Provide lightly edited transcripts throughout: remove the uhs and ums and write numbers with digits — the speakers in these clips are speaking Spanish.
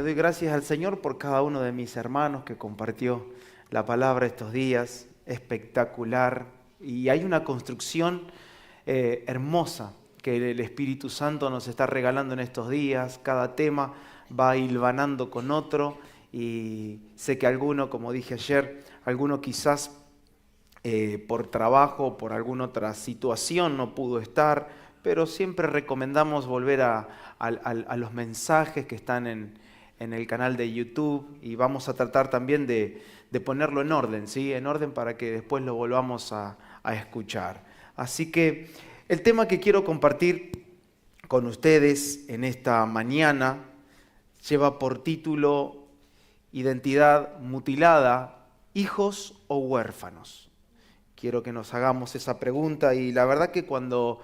doy gracias al Señor por cada uno de mis hermanos que compartió la palabra estos días, espectacular. Y hay una construcción hermosa que el Espíritu Santo nos está regalando en estos días. Cada tema va hilvanando con otro y sé que alguno, como dije ayer, alguno quizás por trabajo, por alguna otra situación no pudo estar, pero siempre recomendamos volver a los mensajes que están en el canal de YouTube y vamos a tratar también de ponerlo en orden, ¿sí? En orden para que después lo volvamos a escuchar. Así que el tema que quiero compartir con ustedes en esta mañana lleva por título Identidad mutilada, hijos o huérfanos. Quiero que nos hagamos esa pregunta y la verdad que cuando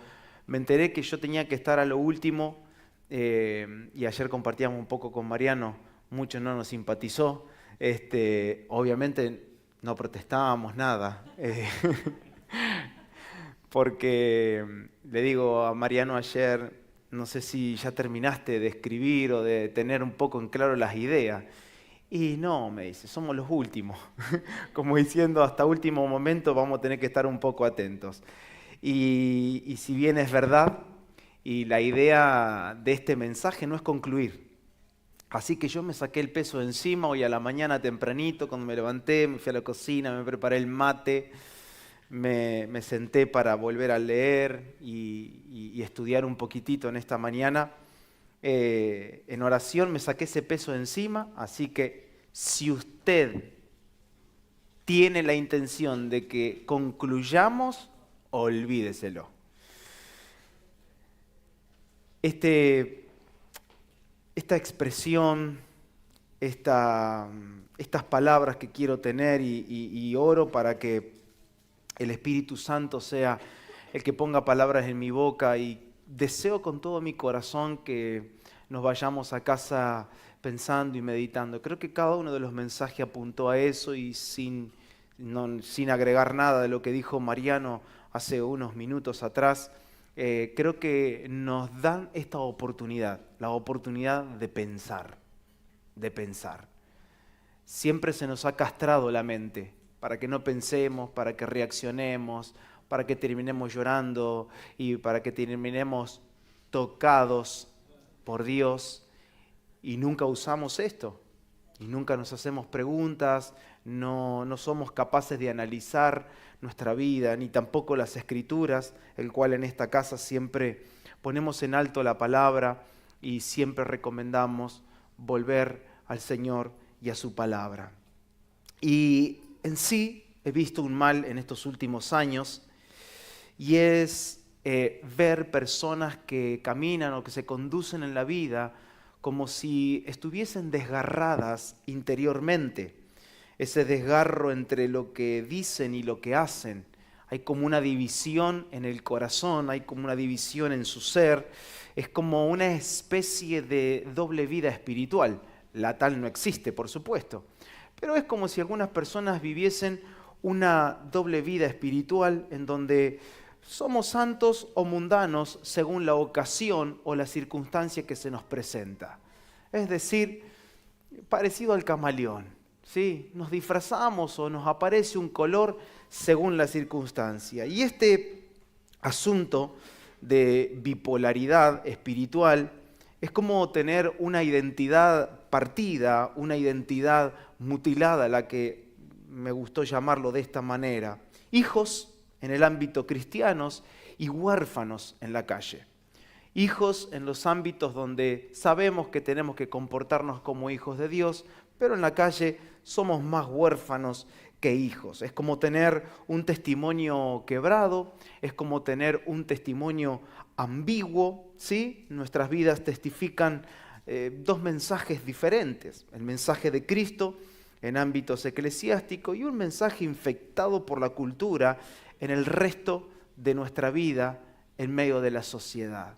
me enteré que yo tenía que estar a lo último, y ayer compartíamos un poco con Mariano, mucho no nos simpatizó, obviamente no protestábamos nada, porque le digo a Mariano ayer, no sé si ya terminaste de escribir o de tener un poco en claro las ideas. Y no, me dice, somos los últimos. Como diciendo, hasta último momento vamos a tener que estar un poco atentos. Y si bien es verdad, y la idea de este mensaje no es concluir. Así que yo me saqué el peso de encima hoy a la mañana tempranito, cuando me levanté, me fui a la cocina, me preparé el mate, me senté para volver a leer y estudiar un poquitito en esta mañana. En oración me saqué ese peso de encima, así que si usted tiene la intención de que concluyamos, olvídeselo. Esta expresión, estas palabras que quiero tener y oro para que el Espíritu Santo sea el que ponga palabras en mi boca y deseo con todo mi corazón que nos vayamos a casa pensando y meditando. Creo que cada uno de los mensajes apuntó a eso y sin agregar nada de lo que dijo Mariano hace unos minutos atrás, creo que nos dan esta oportunidad, la oportunidad de pensar, de pensar. Siempre se nos ha castrado la mente para que no pensemos, para que reaccionemos, para que terminemos llorando y para que terminemos tocados por Dios y nunca usamos esto y nunca nos hacemos preguntas, no somos capaces de analizar nuestra vida ni tampoco las Escrituras, el cual en esta casa siempre ponemos en alto la palabra y siempre recomendamos volver al Señor y a su palabra. Y en sí he visto un mal en estos últimos años y es ver personas que caminan o que se conducen en la vida como si estuviesen desgarradas interiormente. Ese desgarro entre lo que dicen y lo que hacen. Hay como una división en el corazón, hay como una división en su ser. Es como una especie de doble vida espiritual. La tal no existe, por supuesto. Pero es como si algunas personas viviesen una doble vida espiritual en donde somos santos o mundanos según la ocasión o la circunstancia que se nos presenta. Es decir, parecido al camaleón, ¿sí? Nos disfrazamos o nos aparece un color según la circunstancia. Y este asunto de bipolaridad espiritual es como tener una identidad partida, una identidad mutilada, la que me gustó llamarlo de esta manera. Hijos en el ámbito cristianos y huérfanos en la calle. Hijos en los ámbitos donde sabemos que tenemos que comportarnos como hijos de Dios, pero en la calle somos más huérfanos que hijos. Es como tener un testimonio quebrado, es como tener un testimonio ambiguo, ¿sí? Nuestras vidas testifican dos mensajes diferentes. El mensaje de Cristo en ámbitos eclesiásticos y un mensaje infectado por la cultura en el resto de nuestra vida en medio de la sociedad.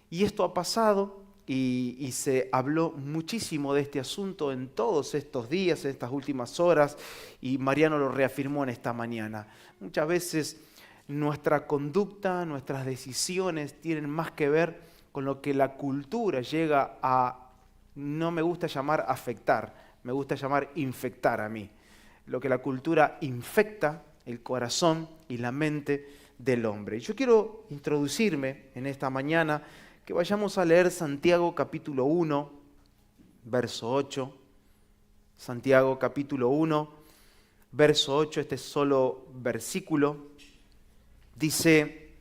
Y esto ha pasado y se habló muchísimo de este asunto en todos estos días, en estas últimas horas, y Mariano lo reafirmó en esta mañana. Muchas veces nuestra conducta, nuestras decisiones tienen más que ver con lo que la cultura llega a no me gusta llamar afectar, me gusta llamar infectar a mí. Lo que la cultura infecta el corazón y la mente del hombre. Yo quiero introducirme en esta mañana, que vayamos a leer Santiago capítulo 1, verso 8. Santiago capítulo 1, verso 8, este solo versículo, dice: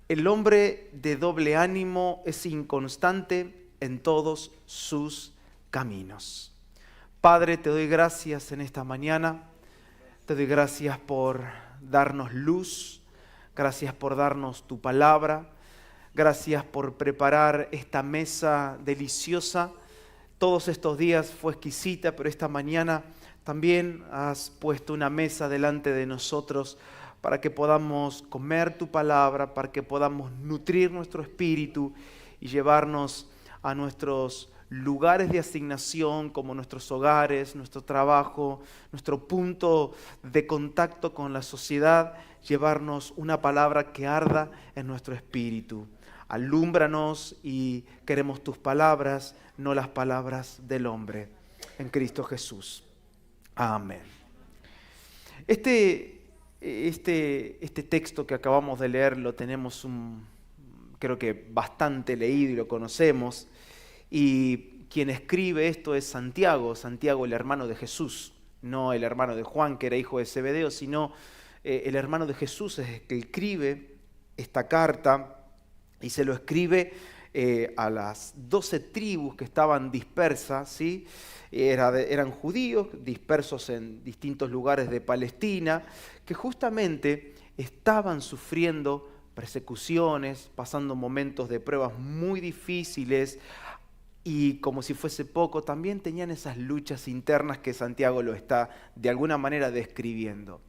el hombre de doble ánimo es inconstante en todos sus caminos. Padre, te doy gracias en esta mañana, te doy gracias por darnos luz, gracias por darnos tu palabra, gracias por preparar esta mesa deliciosa. Todos estos días fue exquisita, pero esta mañana también has puesto una mesa delante de nosotros para que podamos comer tu palabra, para que podamos nutrir nuestro espíritu y llevarnos a nuestros lugares de asignación, como nuestros hogares, nuestro trabajo, nuestro punto de contacto con la sociedad, llevarnos una palabra que arda en nuestro espíritu. Alúmbranos y queremos tus palabras, no las palabras del hombre. En Cristo Jesús. Amén. Este texto que acabamos de leer lo tenemos creo que bastante leído y lo conocemos. Y quien escribe esto es Santiago, el hermano de Jesús, no el hermano de Juan, que era hijo de Zebedeo, sino el hermano de Jesús es el que escribe esta carta. Y se lo escribe a las 12 tribus que estaban dispersas, ¿sí? Eran judíos dispersos en distintos lugares de Palestina, que justamente estaban sufriendo persecuciones, pasando momentos de pruebas muy difíciles, y como si fuese poco, también tenían esas luchas internas que Santiago lo está de alguna manera describiendo.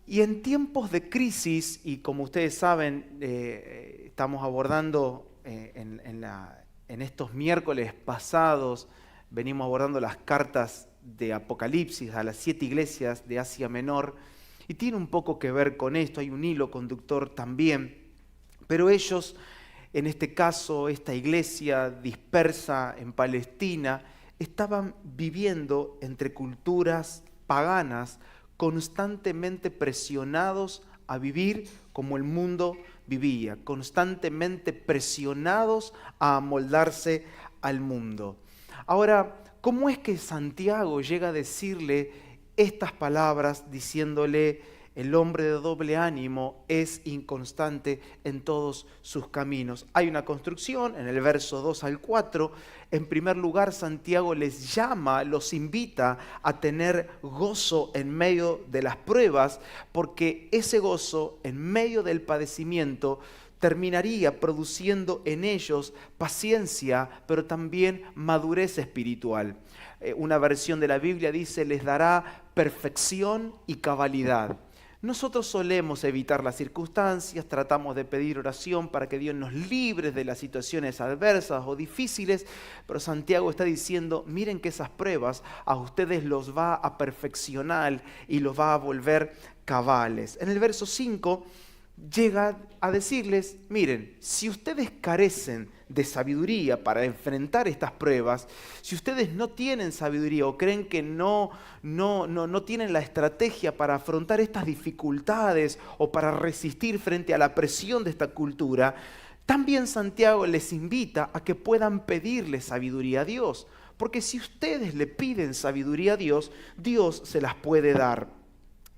Y en tiempos de crisis, y como ustedes saben, estamos abordando en estos miércoles pasados, venimos abordando las cartas de Apocalipsis a las 7 iglesias de Asia Menor, y tiene un poco que ver con esto, hay un hilo conductor también, pero ellos, en este caso, esta iglesia dispersa en Palestina, estaban viviendo entre culturas paganas, constantemente presionados a vivir como el mundo vivía, constantemente presionados a amoldarse al mundo. Ahora, ¿cómo es que Santiago llega a decirle estas palabras diciéndole: el hombre de doble ánimo es inconstante en todos sus caminos? Hay una construcción en el verso 2 al 4. En primer lugar, Santiago les llama, los invita a tener gozo en medio de las pruebas, porque ese gozo en medio del padecimiento terminaría produciendo en ellos paciencia, pero también madurez espiritual. Una versión de la Biblia dice: les dará perfección y cabalidad. Nosotros solemos evitar las circunstancias, tratamos de pedir oración para que Dios nos libre de las situaciones adversas o difíciles, pero Santiago está diciendo: miren que esas pruebas a ustedes los va a perfeccionar y los va a volver cabales. En el verso 5 llega a decirles: miren, si ustedes carecen de sabiduría para enfrentar estas pruebas, si ustedes no tienen sabiduría o creen que no tienen la estrategia para afrontar estas dificultades o para resistir frente a la presión de esta cultura, también Santiago les invita a que puedan pedirle sabiduría a Dios. Porque si ustedes le piden sabiduría a Dios, Dios se las puede dar.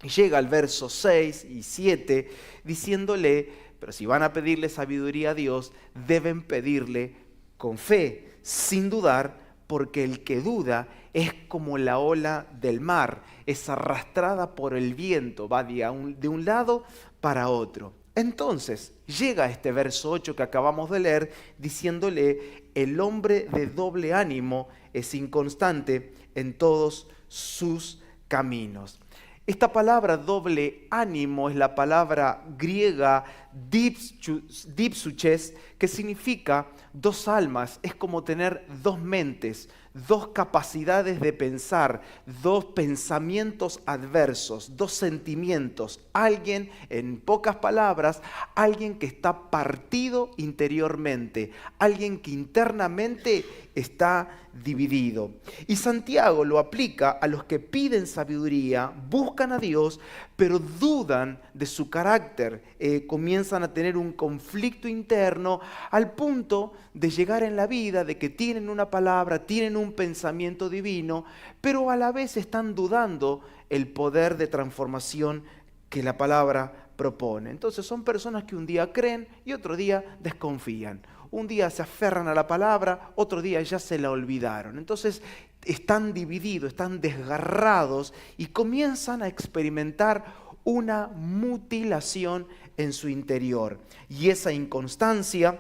Y llega al verso 6 y 7 diciéndole: pero si van a pedirle sabiduría a Dios, deben pedirle con fe, sin dudar, porque el que duda es como la ola del mar, es arrastrada por el viento, va de un lado para otro. Entonces llega este verso 8 que acabamos de leer diciéndole: el hombre de doble ánimo es inconstante en todos sus caminos. Esta palabra doble ánimo es la palabra griega dipsuches, que significa dos almas. Es como tener dos mentes, dos capacidades de pensar, dos pensamientos adversos, dos sentimientos. Alguien, en pocas palabras, alguien que está partido interiormente, alguien que internamente está dividido. Y Santiago lo aplica a los que piden sabiduría, buscan a Dios, pero dudan de su carácter, comienzan a tener un conflicto interno al punto de llegar en la vida de que tienen una palabra, tienen un pensamiento divino, pero a la vez están dudando el poder de transformación que la palabra propone. Entonces son personas que un día creen y otro día desconfían. Un día se aferran a la palabra, otro día ya se la olvidaron. Entonces están divididos, están desgarrados y comienzan a experimentar una mutilación en su interior. Y esa inconstancia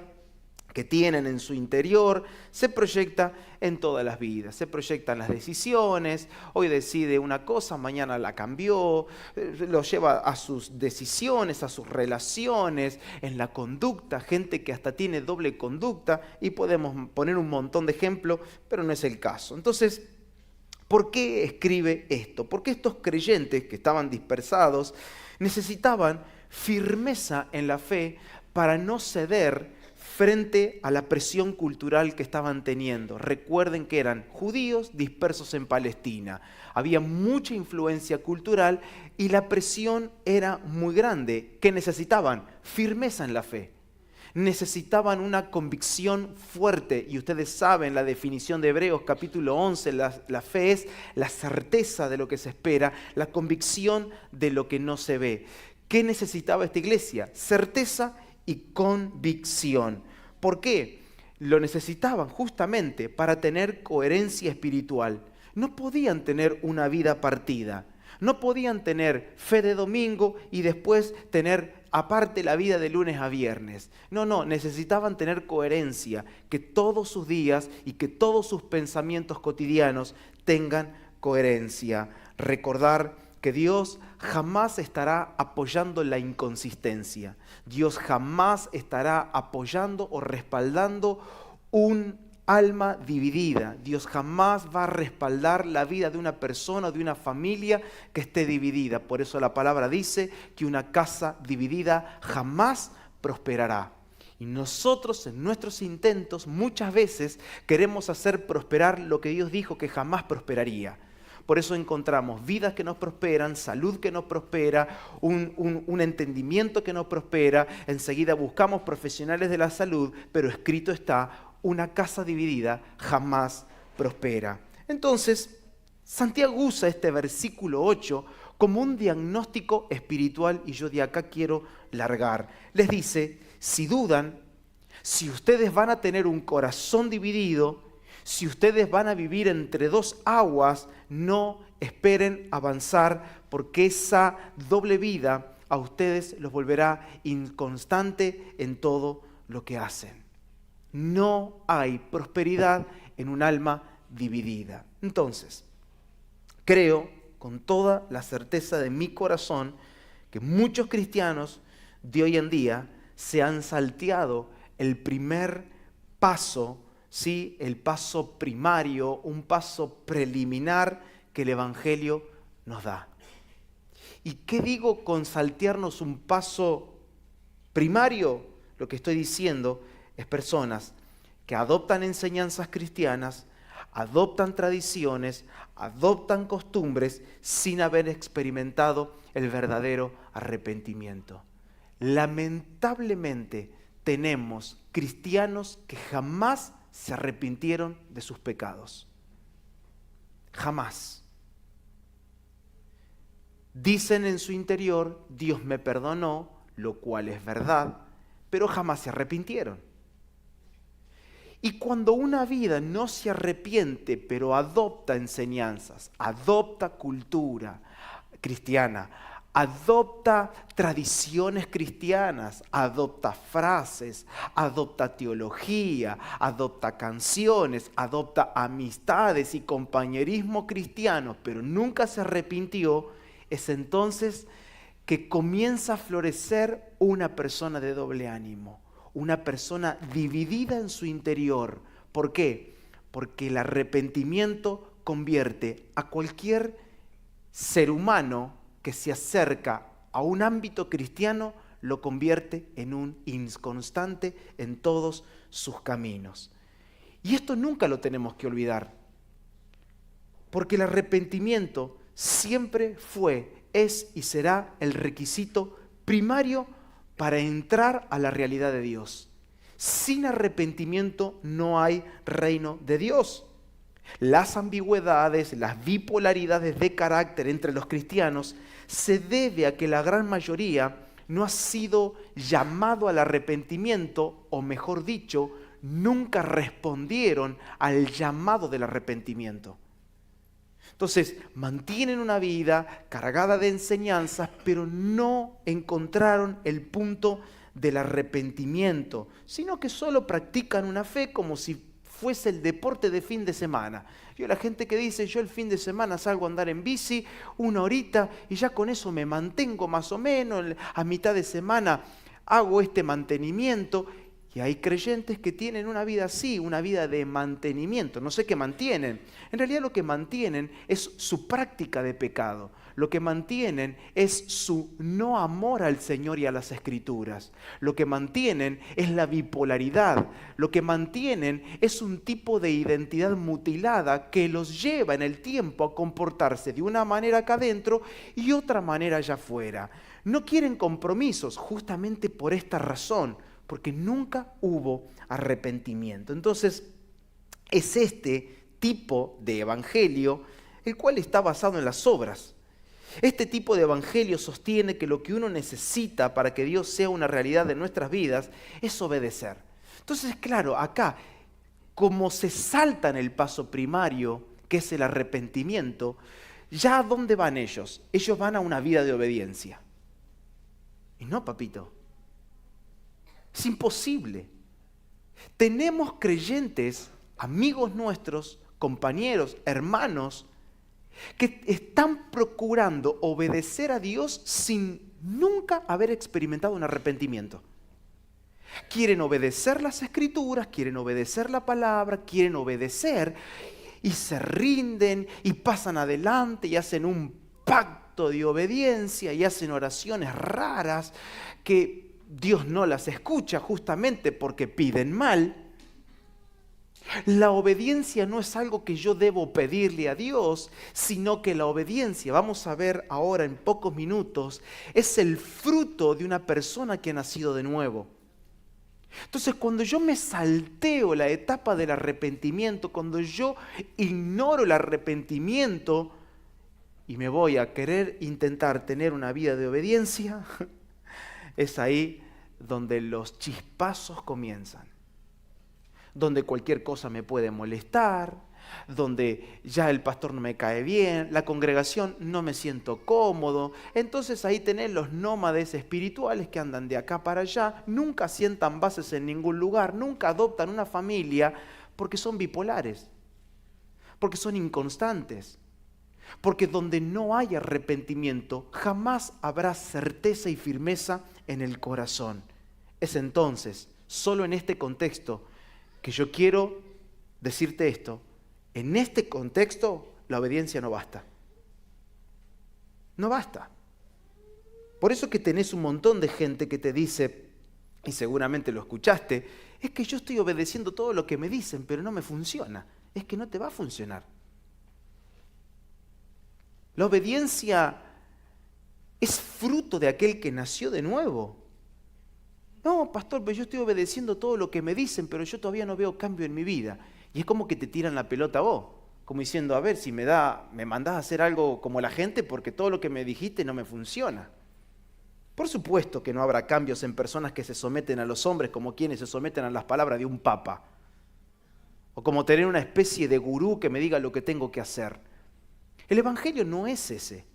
que tienen en su interior se proyecta en todas las vidas, se proyectan las decisiones. Hoy decide una cosa, mañana la cambió, lo lleva a sus decisiones, a sus relaciones, en la conducta, gente que hasta tiene doble conducta, y podemos poner un montón de ejemplos, pero no es el caso. Entonces, ¿por qué escribe esto? Porque estos creyentes que estaban dispersados necesitaban firmeza en la fe para no ceder frente a la presión cultural que estaban teniendo. Recuerden que eran judíos dispersos en Palestina. Había mucha influencia cultural y la presión era muy grande. ¿Qué necesitaban? Firmeza en la fe. Necesitaban una convicción fuerte, y ustedes saben la definición de Hebreos capítulo 11, la fe es la certeza de lo que se espera, la convicción de lo que no se ve. ¿Qué necesitaba esta iglesia? Certeza y convicción. ¿Por qué? Lo necesitaban justamente para tener coherencia espiritual. No podían tener una vida partida. No podían tener fe de domingo y después tener aparte la vida de lunes a viernes. No, necesitaban tener coherencia, que todos sus días y que todos sus pensamientos cotidianos tengan coherencia. Recordar que Dios jamás estará apoyando la inconsistencia. Dios jamás estará apoyando o respaldando un alma dividida. Dios jamás va a respaldar la vida de una persona o de una familia que esté dividida. Por eso la palabra dice que una casa dividida jamás prosperará. Y nosotros en nuestros intentos muchas veces queremos hacer prosperar lo que Dios dijo que jamás prosperaría. Por eso encontramos vidas que no prosperan, salud que no prospera, un entendimiento que no prospera. Enseguida buscamos profesionales de la salud, pero escrito está, una casa dividida jamás prospera. Entonces, Santiago usa este versículo 8 como un diagnóstico espiritual, y yo de acá quiero largar. Les dice, si dudan, si ustedes van a tener un corazón dividido, si ustedes van a vivir entre dos aguas, no esperen avanzar, porque esa doble vida a ustedes los volverá inconstante en todo lo que hacen. No hay prosperidad en un alma dividida. Entonces, creo con toda la certeza de mi corazón que muchos cristianos de hoy en día se han salteado el primer paso, ¿sí? El paso primario, un paso preliminar que el Evangelio nos da. ¿Y qué digo con saltearnos un paso primario? Lo que estoy diciendo es personas que adoptan enseñanzas cristianas, adoptan tradiciones, adoptan costumbres sin haber experimentado el verdadero arrepentimiento. Lamentablemente tenemos cristianos que jamás se arrepintieron de sus pecados. Jamás. Dicen en su interior, Dios me perdonó, lo cual es verdad, pero jamás se arrepintieron. Y cuando una vida no se arrepiente, pero adopta enseñanzas, adopta cultura cristiana, adopta tradiciones cristianas, adopta frases, adopta teología, adopta canciones, adopta amistades y compañerismo cristiano, pero nunca se arrepintió, es entonces que comienza a florecer una persona de doble ánimo, una persona dividida en su interior. ¿Por qué? Porque el arrepentimiento convierte a cualquier ser humano que se acerca a un ámbito cristiano, lo convierte en un inconstante en todos sus caminos. Y esto nunca lo tenemos que olvidar, porque el arrepentimiento siempre fue, es y será el requisito primario para entrar a la realidad de Dios. Sin arrepentimiento no hay reino de Dios. Las ambigüedades, las bipolaridades de carácter entre los cristianos se debe a que la gran mayoría no ha sido llamado al arrepentimiento, o mejor dicho, nunca respondieron al llamado del arrepentimiento. Entonces, mantienen una vida cargada de enseñanzas, pero no encontraron el punto del arrepentimiento, sino que solo practican una fe como si fuese el deporte de fin de semana. Yo la gente que dice, yo el fin de semana salgo a andar en bici 1 horita y ya con eso me mantengo más o menos, a mitad de semana hago este mantenimiento. Y hay creyentes que tienen una vida así, una vida de mantenimiento. No sé qué mantienen. En realidad lo que mantienen es su práctica de pecado. Lo que mantienen es su no amor al Señor y a las Escrituras. Lo que mantienen es la bipolaridad. Lo que mantienen es un tipo de identidad mutilada que los lleva en el tiempo a comportarse de una manera acá adentro y otra manera allá afuera. No quieren compromisos justamente por esta razón, porque nunca hubo arrepentimiento. Entonces, es este tipo de evangelio el cual está basado en las obras. Este tipo de evangelio sostiene que lo que uno necesita para que Dios sea una realidad de nuestras vidas es obedecer. Entonces, claro, acá, como se salta en el paso primario, que es el arrepentimiento, ¿ya a dónde van ellos? Ellos van a una vida de obediencia. Y no, papito. Es imposible. Tenemos creyentes, amigos nuestros, compañeros, hermanos, que están procurando obedecer a Dios sin nunca haber experimentado un arrepentimiento. Quieren obedecer las Escrituras, quieren obedecer la palabra, quieren obedecer y se rinden y pasan adelante y hacen un pacto de obediencia y hacen oraciones raras que Dios no las escucha justamente porque piden mal. La obediencia no es algo que yo debo pedirle a Dios, sino que la obediencia, vamos a ver ahora en pocos minutos, es el fruto de una persona que ha nacido de nuevo. Entonces, cuando yo me salteo la etapa del arrepentimiento, cuando yo ignoro el arrepentimiento y me voy a querer intentar tener una vida de obediencia, es ahí donde los chispazos comienzan, donde cualquier cosa me puede molestar, donde ya el pastor no me cae bien, la congregación no me siento cómodo. Entonces ahí tenés los nómades espirituales que andan de acá para allá, nunca sientan bases en ningún lugar, nunca adoptan una familia porque son bipolares, porque son inconstantes. Porque donde no hay arrepentimiento, jamás habrá certeza y firmeza en el corazón. Es entonces, solo en este contexto, que yo quiero decirte esto. En este contexto, la obediencia no basta. No basta. Por eso que tenés un montón de gente que te dice, y seguramente lo escuchaste, es que yo estoy obedeciendo todo lo que me dicen, pero no me funciona. Es que no te va a funcionar. La obediencia es fruto de aquel que nació de nuevo. No, pastor, pero yo estoy obedeciendo todo lo que me dicen, pero yo todavía no veo cambio en mi vida. Y es como que te tiran la pelota a vos, como diciendo, a ver, si me mandás a hacer algo como la gente, porque todo lo que me dijiste no me funciona. Por supuesto que no habrá cambios en personas que se someten a los hombres como quienes se someten a las palabras de un papa. O como tener una especie de gurú que me diga lo que tengo que hacer. El evangelio no es ese.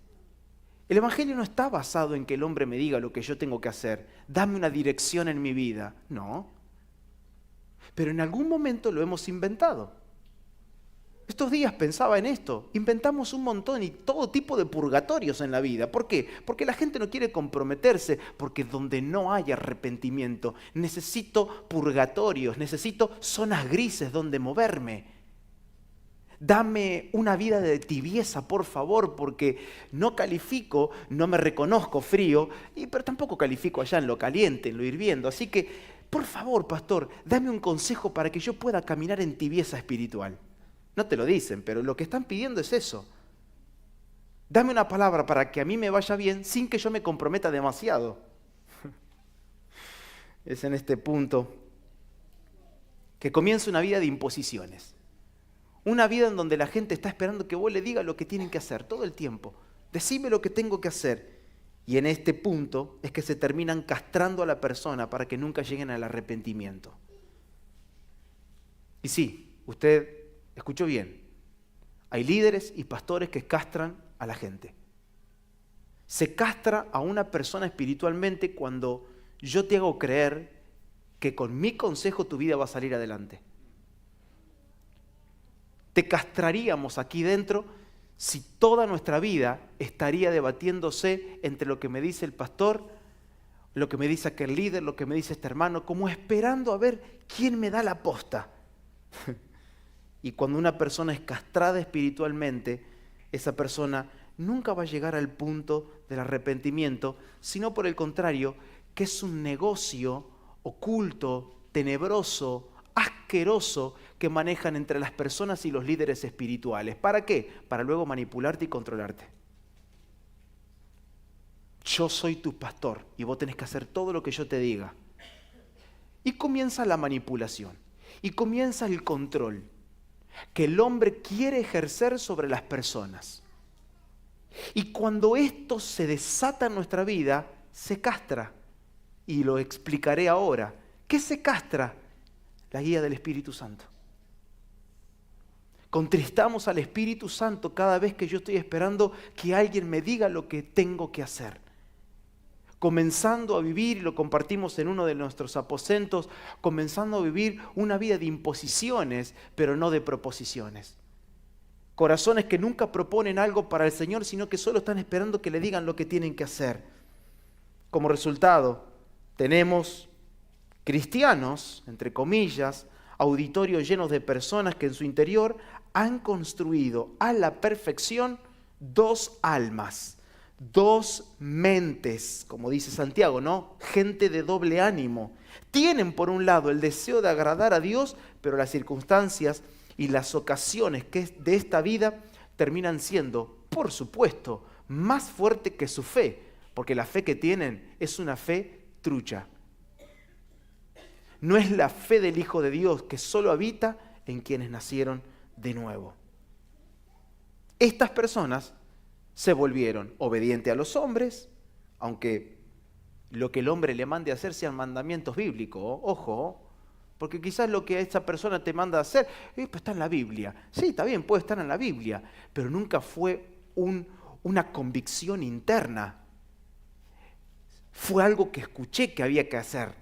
El evangelio no está basado en que el hombre me diga lo que yo tengo que hacer. Dame una dirección en mi vida. No. Pero en algún momento lo hemos inventado. estos días pensaba en esto. Inventamos un montón y todo tipo de purgatorios en la vida. ¿Por qué? Porque la gente no quiere comprometerse, porque donde no hay arrepentimiento, necesito purgatorios, necesito zonas grises donde moverme. Dame una vida de tibieza, por favor, porque no califico, no me reconozco frío, pero tampoco califico allá en lo caliente, en lo hirviendo. Así que, por favor, pastor, dame un consejo para que yo pueda caminar en tibieza espiritual. No te lo dicen, pero lo que están pidiendo es eso. Dame una palabra para que a mí me vaya bien sin que yo me comprometa demasiado. Es en este punto que comienza una vida de imposiciones. Una vida en donde la gente está esperando que vos le digas lo que tienen que hacer todo el tiempo. Decime lo que tengo que hacer. Y en este punto es que se terminan castrando a la persona para que nunca lleguen al arrepentimiento. Y sí, usted escuchó bien. Hay líderes y pastores que castran a la gente. Se castra a una persona espiritualmente cuando yo te hago creer que con mi consejo tu vida va a salir adelante. Te castraríamos aquí dentro si toda nuestra vida estaría debatiéndose entre lo que me dice el pastor, lo que me dice aquel líder, lo que me dice este hermano, como esperando a ver quién me da la posta. Y cuando una persona es castrada espiritualmente, esa persona nunca va a llegar al punto del arrepentimiento, sino por el contrario, que es un negocio oculto, tenebroso, asqueroso que manejan entre las personas y los líderes espirituales. ¿Para qué? Para luego manipularte y controlarte. Yo soy tu pastor y vos tenés que hacer todo lo que yo te diga. Y comienza la manipulación y comienza el control que el hombre quiere ejercer sobre las personas. Y cuando esto se desata en nuestra vida, se castra. Y lo explicaré ahora. ¿Qué se castra? La guía del Espíritu Santo. Contristamos al Espíritu Santo cada vez que yo estoy esperando que alguien me diga lo que tengo que hacer. Comenzando a vivir, y lo compartimos en uno de nuestros aposentos, comenzando a vivir una vida de imposiciones, pero no de proposiciones. Corazones que nunca proponen algo para el Señor, sino que solo están esperando que le digan lo que tienen que hacer. Como resultado, tenemos cristianos, entre comillas, auditorios llenos de personas que en su interior han construido a la perfección dos almas, dos mentes, como dice Santiago, ¿no? Gente de doble ánimo. Tienen por un lado el deseo de agradar a Dios, pero las circunstancias y las ocasiones que de esta vida terminan siendo, por supuesto, más fuerte que su fe, porque la fe que tienen es una fe trucha. No es la fe del Hijo de Dios que solo habita en quienes nacieron de nuevo. Estas personas se volvieron obedientes a los hombres, aunque lo que el hombre le mande a hacer sean mandamientos bíblicos, ojo, porque quizás lo que esta persona te manda a hacer, pues está en la Biblia. Sí, está bien, puede estar en la Biblia, pero nunca fue una convicción interna. Fue algo que escuché que había que hacer.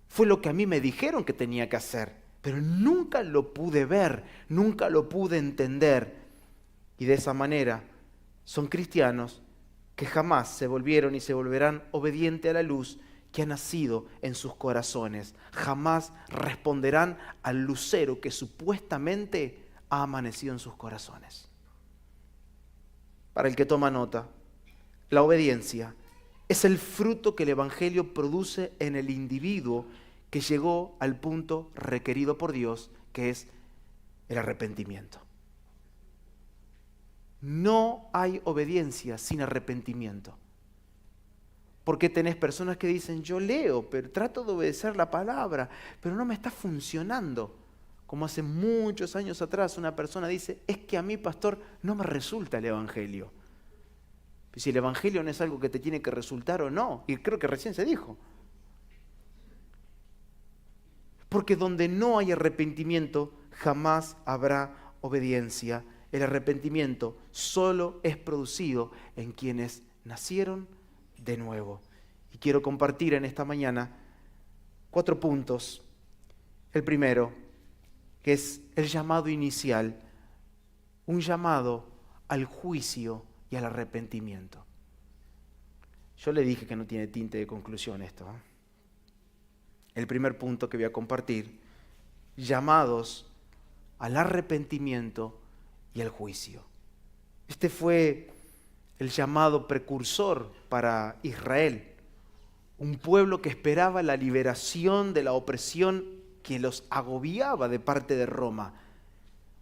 Fue lo que a mí me dijeron que tenía que hacer, pero nunca lo pude ver, nunca lo pude entender. Y de esa manera son cristianos que jamás se volvieron y se volverán obedientes a la luz que ha nacido en sus corazones. Jamás responderán al lucero que supuestamente ha amanecido en sus corazones. Para el que toma nota, la obediencia es el fruto que el Evangelio produce en el individuo que llegó al punto requerido por Dios, que es el arrepentimiento. No hay obediencia sin arrepentimiento. Porque tenés personas que dicen, yo leo, pero trato de obedecer la palabra, pero no me está funcionando. Como hace muchos años atrás una persona dice, es que a mí, pastor, no me resulta el Evangelio. Si el Evangelio no es algo que te tiene que resultar o no, y creo que recién se dijo. Porque donde no hay arrepentimiento, jamás habrá obediencia. El arrepentimiento solo es producido en quienes nacieron de nuevo. Y quiero compartir en esta mañana 4 puntos. El primero, que es el llamado inicial un llamado al juicio y al arrepentimiento. Yo le dije que no tiene tinte de conclusión esto. El primer punto que voy a compartir, llamados al arrepentimiento y al juicio. Este fue el llamado precursor para Israel, un pueblo que esperaba la liberación de la opresión que los agobiaba de parte de Roma.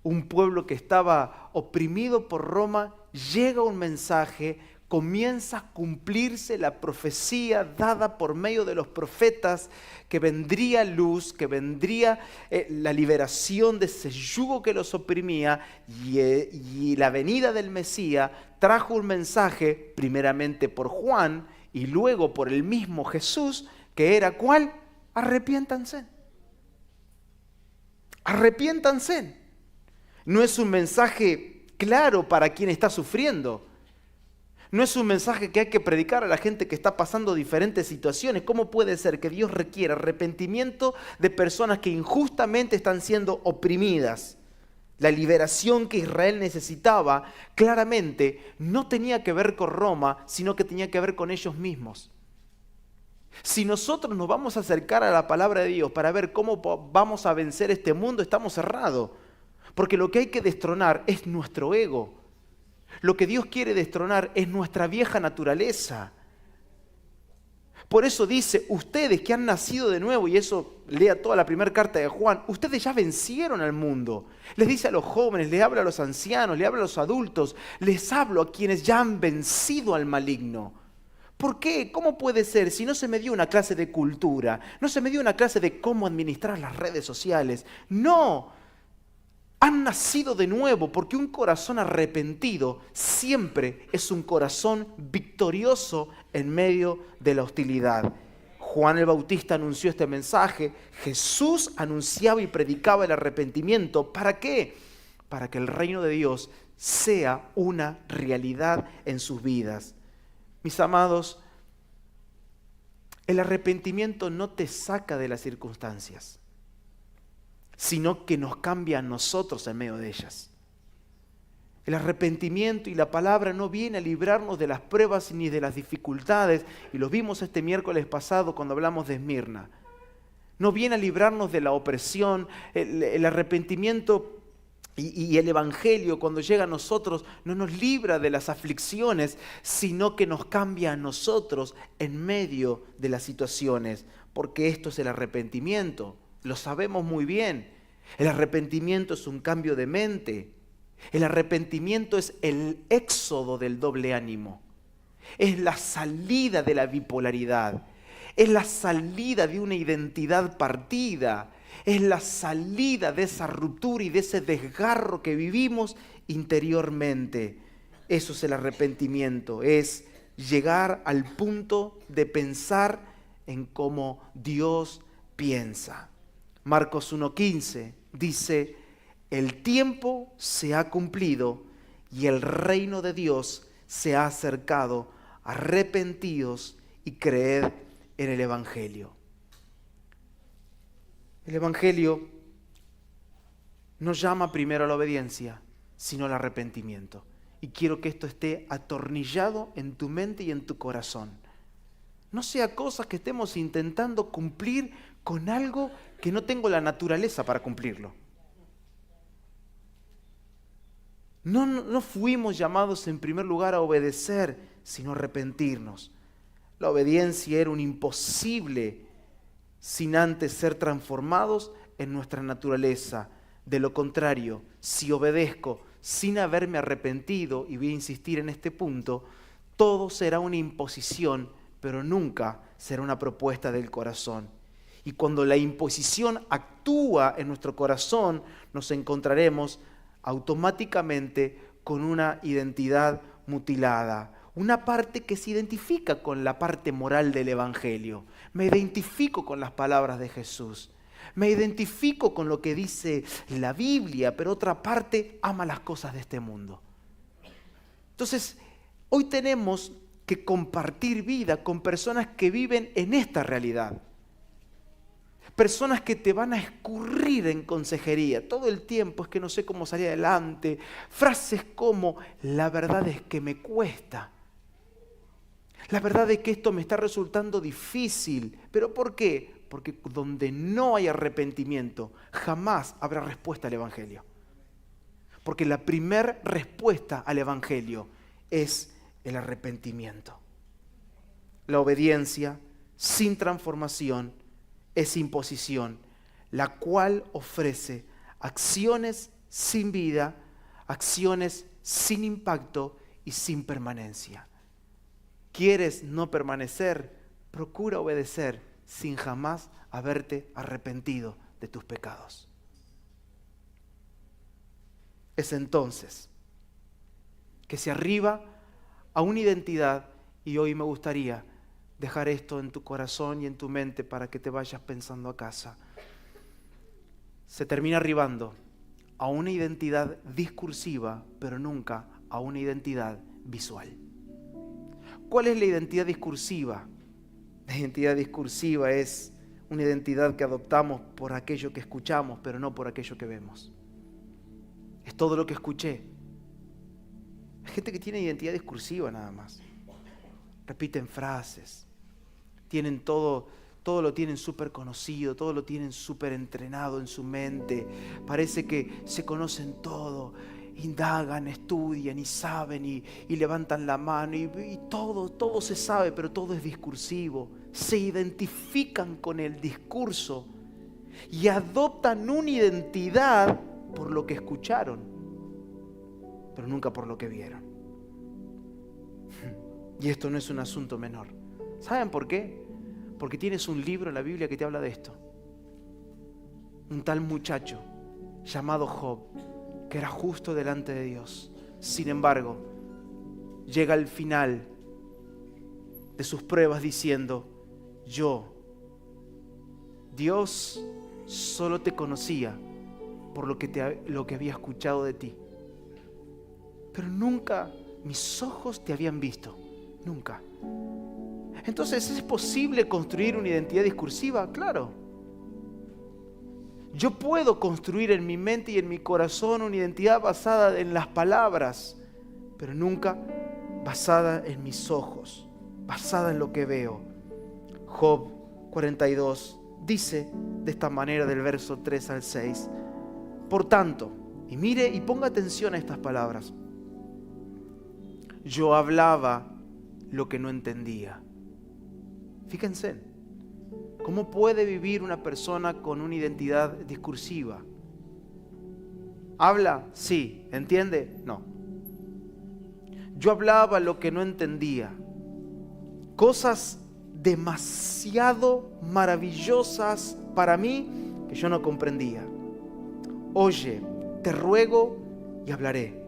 Un pueblo que estaba oprimido por Roma, llega un mensaje, comienza a cumplirse la profecía dada por medio de los profetas, que vendría luz, que vendría la liberación de ese yugo que los oprimía, y la venida del Mesías trajo un mensaje primeramente por Juan y luego por el mismo Jesús, que era ¿cuál? Arrepiéntanse. Arrepiéntanse. No es un mensaje claro para quien está sufriendo. No es un mensaje que hay que predicar a la gente que está pasando diferentes situaciones. ¿Cómo puede ser que Dios requiera arrepentimiento de personas que injustamente están siendo oprimidas? La liberación que Israel necesitaba claramente no tenía que ver con Roma, sino que tenía que ver con ellos mismos. Si nosotros nos vamos a acercar a la palabra de Dios para ver cómo vamos a vencer este mundo, estamos errados. Porque lo que hay que destronar es nuestro ego. Lo que Dios quiere destronar es nuestra vieja naturaleza. Por eso dice, ustedes que han nacido de nuevo, y eso lea toda la primera carta de Juan, ustedes ya vencieron al mundo. Les dice a los jóvenes, les habla a los ancianos, les habla a los adultos, les hablo a quienes ya han vencido al maligno. ¿Por qué? ¿Cómo puede ser si no se me dio una clase de cultura? No se me dio una clase de cómo administrar las redes sociales. No. Han nacido de nuevo porque un corazón arrepentido siempre es un corazón victorioso en medio de la hostilidad. Juan el Bautista anunció este mensaje. Jesús anunciaba y predicaba el arrepentimiento. ¿Para qué? Para que el reino de Dios sea una realidad en sus vidas. Mis amados, el arrepentimiento no te saca de las circunstancias, sino que nos cambia a nosotros en medio de ellas. El arrepentimiento y la palabra no viene a librarnos de las pruebas ni de las dificultades, y lo vimos este miércoles pasado cuando hablamos de Esmirna. No viene a librarnos de la opresión. El arrepentimiento y el Evangelio cuando llega a nosotros no nos libra de las aflicciones, sino que nos cambia a nosotros en medio de las situaciones, porque esto es el arrepentimiento. Lo sabemos muy bien. El arrepentimiento es un cambio de mente. El arrepentimiento es el éxodo del doble ánimo. Es la salida de la bipolaridad. Es la salida de una identidad partida. Es la salida de esa ruptura y de ese desgarro que vivimos interiormente. Eso es el arrepentimiento. Es llegar al punto de pensar en cómo Dios piensa. Marcos 1:15 dice, el tiempo se ha cumplido y el reino de Dios se ha acercado. Arrepentíos y creed en el Evangelio. El Evangelio nos llama primero a la obediencia, sino al arrepentimiento. Y quiero que esto esté atornillado en tu mente y en tu corazón. No sea cosas que estemos intentando cumplir con algo que no tengo la naturaleza para cumplirlo. No fuimos llamados en primer lugar a obedecer, sino a arrepentirnos. La obediencia era un imposible sin antes ser transformados en nuestra naturaleza. De lo contrario, si obedezco sin haberme arrepentido, y voy a insistir en este punto, todo será una imposición, pero nunca será una propuesta del corazón. Y cuando la imposición actúa en nuestro corazón, nos encontraremos automáticamente con una identidad mutilada. Una parte que se identifica con la parte moral del Evangelio. Me identifico con las palabras de Jesús. Me identifico con lo que dice la Biblia, pero otra parte ama las cosas de este mundo. Entonces, hoy tenemos que compartir vida con personas que viven en esta realidad. Personas que te van a escurrir en consejería. Todo el tiempo es que no sé cómo salir adelante. Frases como, la verdad es que me cuesta. La verdad es que esto me está resultando difícil. ¿Pero por qué? Porque donde no hay arrepentimiento, jamás habrá respuesta al Evangelio. Porque la primera respuesta al Evangelio es el arrepentimiento. La obediencia sin transformación es imposición, la cual ofrece acciones sin vida, acciones sin impacto y sin permanencia. ¿Quieres no permanecer? Procura obedecer sin jamás haberte arrepentido de tus pecados. Es entonces que se arriba a una identidad, y hoy me gustaría dejar esto en tu corazón y en tu mente para que te vayas pensando a casa. Se termina arribando a una identidad discursiva, pero nunca a una identidad visual. ¿Cuál es la identidad discursiva? La identidad discursiva es una identidad que adoptamos por aquello que escuchamos, pero no por aquello que vemos. Es todo lo que escuché. Hay gente que tiene identidad discursiva nada más. Repiten frases. Tienen todo lo tienen súper conocido, todo lo tienen súper entrenado en su mente. Parece que se conocen todo. Indagan, estudian y saben y levantan la mano y todo se sabe, pero todo es discursivo. Se identifican con el discurso y adoptan una identidad por lo que escucharon, pero nunca por lo que vieron. Y esto no es un asunto menor. ¿Saben por qué? Porque tienes un libro en la Biblia que te habla de esto. Un tal muchacho llamado Job, que era justo delante de Dios. Sin embargo, llega al final de sus pruebas diciendo, Dios solo te conocía por lo que había escuchado de ti. Pero nunca mis ojos te habían visto. Nunca. Entonces, ¿es posible construir una identidad discursiva? Claro. Yo puedo construir en mi mente y en mi corazón una identidad basada en las palabras, pero nunca basada en mis ojos, basada en lo que veo. Job 42 dice de esta manera del verso 3 al 6. Por tanto, y mire y ponga atención a estas palabras. Yo hablaba lo que no entendía. Fíjense, ¿cómo puede vivir una persona con una identidad discursiva? ¿Habla? Sí. ¿Entiende? No. Yo hablaba lo que no entendía. Cosas demasiado maravillosas para mí que yo no comprendía. Oye, te ruego y hablaré.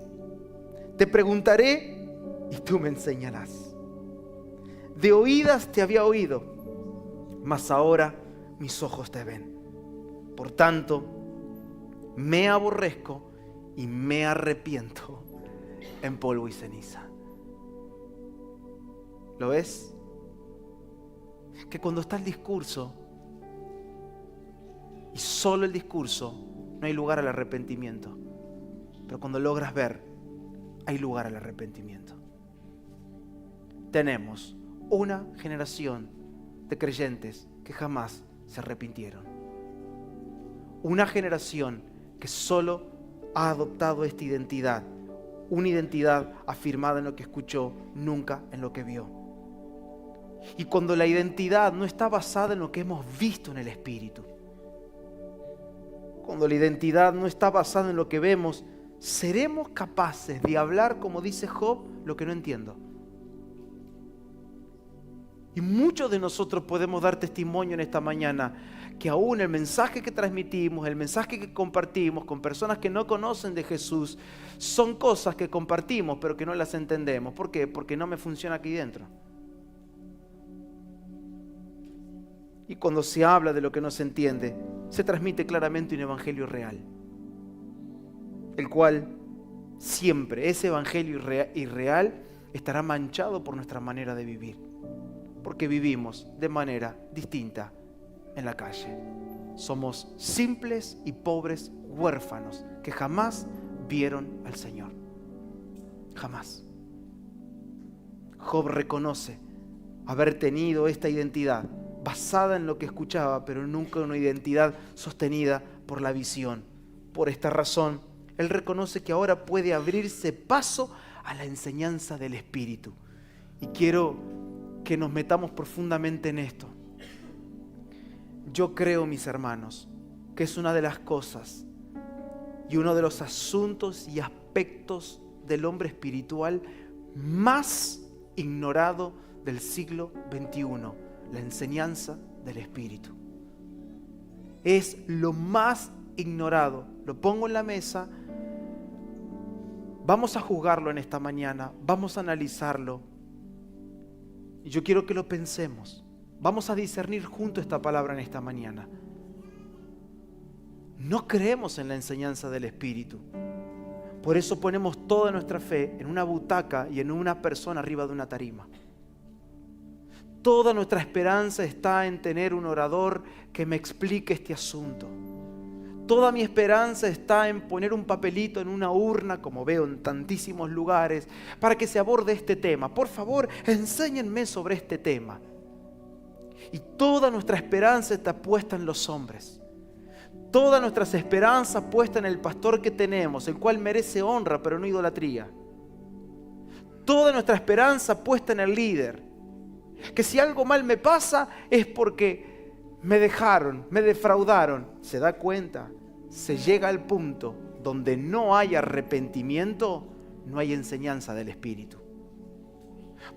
Te preguntaré y tú me enseñarás. De oídas te había oído, mas ahora mis ojos te ven. Por tanto, me aborrezco y me arrepiento en polvo y ceniza. ¿Lo ves? Que cuando está el discurso, y solo el discurso, no hay lugar al arrepentimiento. Pero cuando logras ver, hay lugar al arrepentimiento. Tenemos una generación de creyentes que jamás se arrepintieron. Una generación que solo ha adoptado esta identidad. Una identidad afirmada en lo que escuchó, nunca en lo que vio. Y cuando la identidad no está basada en lo que hemos visto en el Espíritu, cuando la identidad no está basada en lo que vemos, seremos capaces de hablar, como dice Job, lo que no entiendo. Y muchos de nosotros podemos dar testimonio en esta mañana que aún el mensaje que transmitimos, el mensaje que compartimos con personas que no conocen de Jesús, son cosas que compartimos pero que no las entendemos. ¿Por qué? Porque no me funciona aquí dentro. Y cuando se habla de lo que no se entiende, se transmite claramente un evangelio real, el cual siempre, ese evangelio irreal, estará manchado por nuestra manera de vivir, porque vivimos de manera distinta en la calle. somos simples y pobres huérfanos que jamás vieron al Señor. Jamás. Job reconoce haber tenido esta identidad basada en lo que escuchaba, pero nunca una identidad sostenida por la visión. Por esta razón, él reconoce que ahora puede abrirse paso a la enseñanza del Espíritu. Y quiero que nos metamos profundamente en esto. Yo creo, mis hermanos, que es una de las cosas y uno de los asuntos y aspectos del hombre espiritual más ignorado del siglo XXI, la enseñanza del Espíritu. Es lo más ignorado. Lo pongo en la mesa. Vamos a juzgarlo en esta mañana. Vamos a analizarlo. Y yo quiero que lo pensemos. Vamos a discernir junto esta palabra en esta mañana. No creemos en la enseñanza del Espíritu. Por eso ponemos toda nuestra fe en una butaca y en una persona arriba de una tarima. Toda nuestra esperanza está en tener un orador que me explique este asunto. Toda mi esperanza está en poner un papelito en una urna, como veo en tantísimos lugares, para que se aborde este tema. Por favor, enséñenme sobre este tema. Y toda nuestra esperanza está puesta en los hombres. Toda nuestra esperanza puesta en el pastor que tenemos, el cual merece honra, pero no idolatría. Toda nuestra esperanza puesta en el líder. Que si algo mal me pasa es porque me dejaron, me defraudaron. ¿Se da cuenta? Se llega al punto donde no hay arrepentimiento, no hay enseñanza del Espíritu.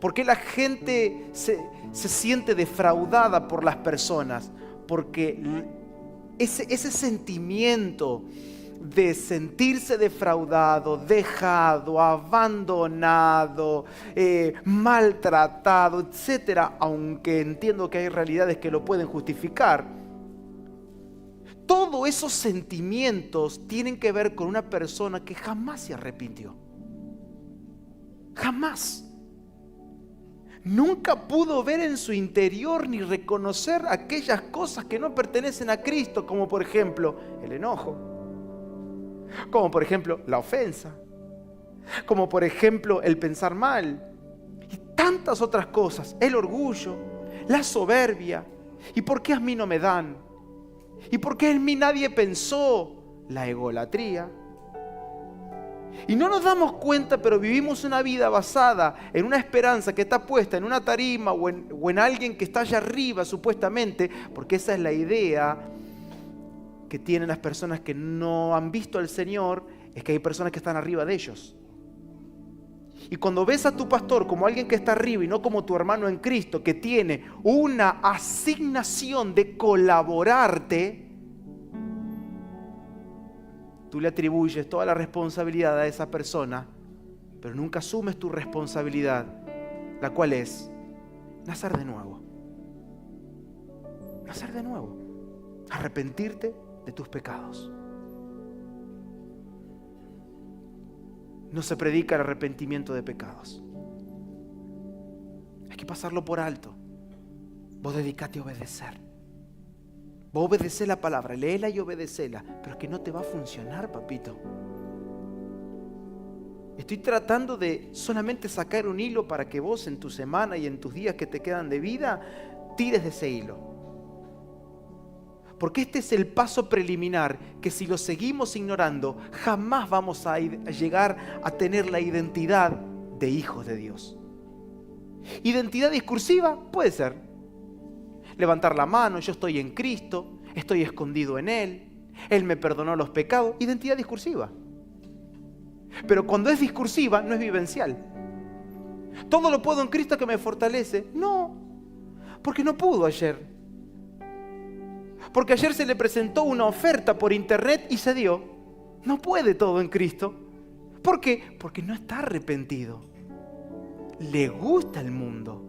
¿Por qué la gente se siente defraudada por las personas? Porque ese sentimiento de sentirse defraudado, dejado, abandonado, maltratado, etcétera, aunque entiendo que hay realidades que lo pueden justificar, todos esos sentimientos tienen que ver con una persona que jamás se arrepintió. Jamás. Nunca pudo ver en su interior ni reconocer aquellas cosas que no pertenecen a Cristo, como por ejemplo el enojo, como por ejemplo la ofensa, como por ejemplo el pensar mal y tantas otras cosas, el orgullo, la soberbia, y por qué a mí no me dan, y por qué en mí nadie pensó, la egolatría. Y no nos damos cuenta, pero vivimos una vida basada en una esperanza que está puesta en una tarima o en alguien que está allá arriba supuestamente, porque esa es la idea que tienen las personas que no han visto al Señor, es que hay personas que están arriba de ellos. Y cuando ves a tu pastor como alguien que está arriba y no como tu hermano en Cristo, que tiene una asignación de colaborarte, tú le atribuyes toda la responsabilidad a esa persona, pero nunca asumes tu responsabilidad, la cual es nacer de nuevo. Nacer de nuevo. Arrepentirte de tus pecados. No se predica el arrepentimiento de pecados. Hay que pasarlo por alto. Vos dedicate a obedecer. Vos obedecé la palabra, léela y obedecela, pero es que no te va a funcionar, papito. Estoy tratando de solamente sacar un hilo para que vos en tu semana y en tus días que te quedan de vida, tires de ese hilo. Porque este es el paso preliminar que si lo seguimos ignorando, jamás vamos a llegar a tener la identidad de hijos de Dios. Identidad discursiva puede ser. Levantar la mano, yo estoy en Cristo, estoy escondido en Él, Él me perdonó los pecados. Identidad discursiva. Pero cuando es discursiva, no es vivencial. Todo lo puedo en Cristo que me fortalece. No, porque no pudo ayer. Porque ayer se le presentó una oferta por internet y se dio. No puede todo en Cristo. ¿Por qué? Porque no está arrepentido. Le gusta el mundo.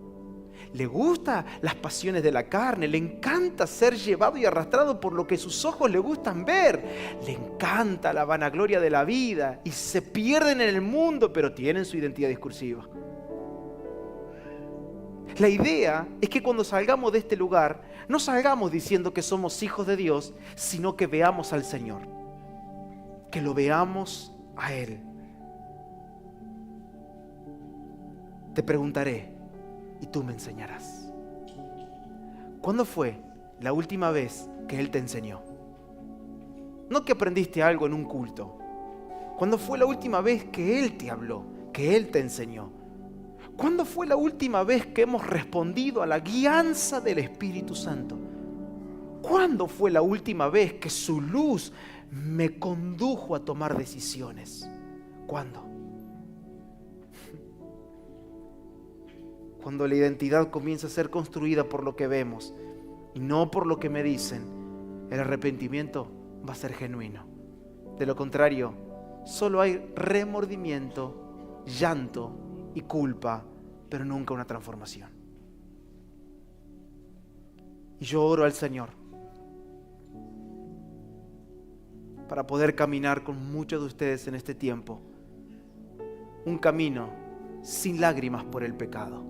Le gustan las pasiones de la carne, le encanta ser llevado y arrastrado por lo que sus ojos le gustan ver. Le encanta la vanagloria de la vida y se pierden en el mundo, pero tienen su identidad discursiva. La idea es que cuando salgamos de este lugar, no salgamos diciendo que somos hijos de Dios, sino que veamos al Señor, que lo veamos a Él. Te preguntaré y tú me enseñarás. ¿Cuándo fue la última vez que Él te enseñó? No que aprendiste algo en un culto. ¿Cuándo fue la última vez que Él te habló, que Él te enseñó? ¿Cuándo fue la última vez que hemos respondido a la guianza del Espíritu Santo? ¿Cuándo fue la última vez que su luz me condujo a tomar decisiones? ¿Cuándo? Cuando la identidad comienza a ser construida por lo que vemos y no por lo que me dicen, el arrepentimiento va a ser genuino. De lo contrario, solo hay remordimiento, llanto y culpa, pero nunca una transformación. Y yo oro al Señor para poder caminar con muchos de ustedes en este tiempo, un camino sin lágrimas por el pecado.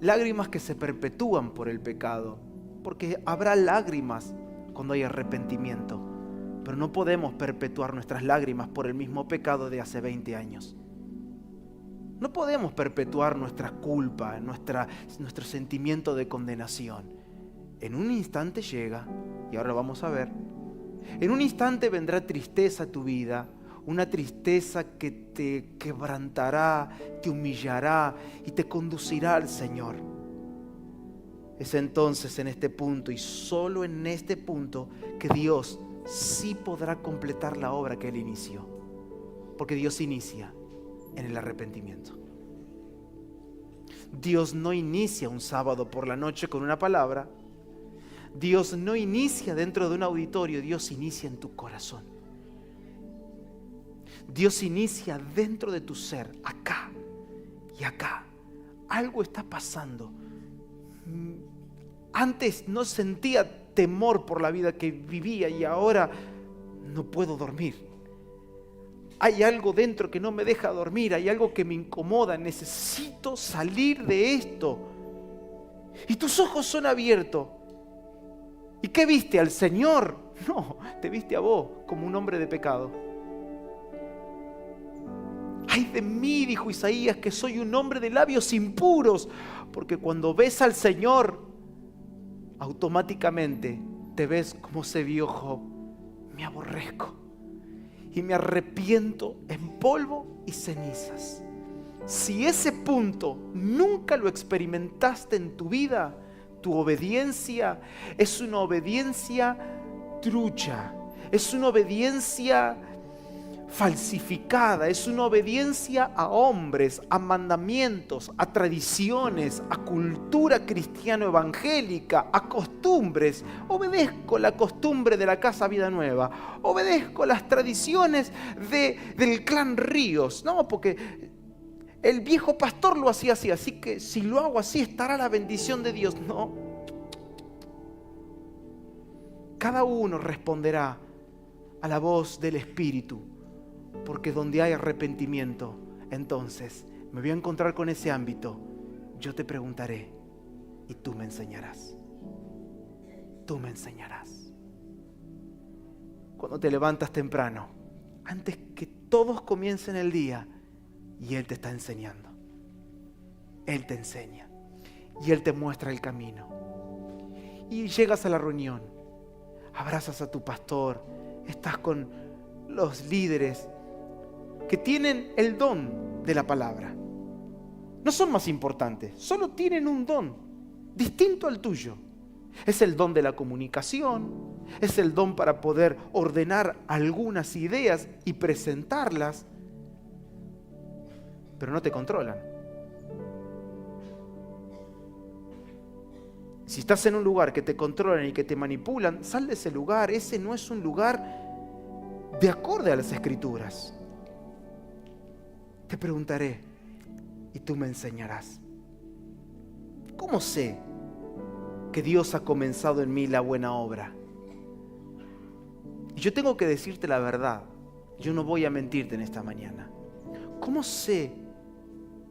Lágrimas que se perpetúan por el pecado, porque habrá lágrimas cuando hay arrepentimiento, pero no podemos perpetuar nuestras lágrimas por el mismo pecado de hace 20 años. No podemos perpetuar nuestra culpa, nuestro sentimiento de condenación. En un instante llega, y ahora lo vamos a ver, en un instante vendrá tristeza a tu vida, una tristeza que te quebrantará, te humillará y te conducirá al Señor. Es entonces en este punto y solo en este punto que Dios sí podrá completar la obra que Él inició. Porque Dios inicia en el arrepentimiento. Dios no inicia un sábado por la noche con una palabra. Dios no inicia dentro de un auditorio, Dios inicia en tu corazón. Dios inicia dentro de tu ser, acá y acá. Algo está pasando. Antes no sentía temor por la vida que vivía y ahora no puedo dormir. Hay algo dentro que no me deja dormir, hay algo que me incomoda, necesito salir de esto. Y tus ojos son abiertos. ¿Y qué viste? ¿Al Señor? No, te viste a vos como un hombre de pecado. Ay de mí, dijo Isaías, que soy un hombre de labios impuros, porque cuando ves al Señor, automáticamente te ves como se vio Job. Me aborrezco y me arrepiento en polvo y cenizas. Si ese punto nunca lo experimentaste en tu vida, tu obediencia es una obediencia trucha, es una obediencia falsificada, es una obediencia a hombres, a mandamientos, a tradiciones, a cultura cristiano-evangélica, a costumbres. Obedezco la costumbre de la Casa Vida Nueva, obedezco las tradiciones del clan Ríos, no, porque el viejo pastor lo hacía así, así que si lo hago así estará la bendición de Dios. No. Cada uno responderá a la voz del Espíritu, porque donde hay arrepentimiento, entonces me voy a encontrar con ese ámbito. Yo te preguntaré y tú me enseñarás. Tú me enseñarás. Cuando te levantas temprano, antes que todos comiencen el día, y Él te está enseñando. Él te enseña. Y Él te muestra el camino. Y llegas a la reunión. Abrazas a tu pastor. Estás con los líderes que tienen el don de la palabra. No son más importantes. Solo tienen un don distinto al tuyo. Es el don de la comunicación. Es el don para poder ordenar algunas ideas y presentarlas. Pero no te controlan. Si estás en un lugar que te controlan y que te manipulan, sal de ese lugar. Ese no es un lugar de acorde a las Escrituras. Te preguntaré y tú me enseñarás. ¿Cómo sé que Dios ha comenzado en mí la buena obra? Y yo tengo que decirte la verdad. Yo no voy a mentirte en esta mañana. ¿Cómo sé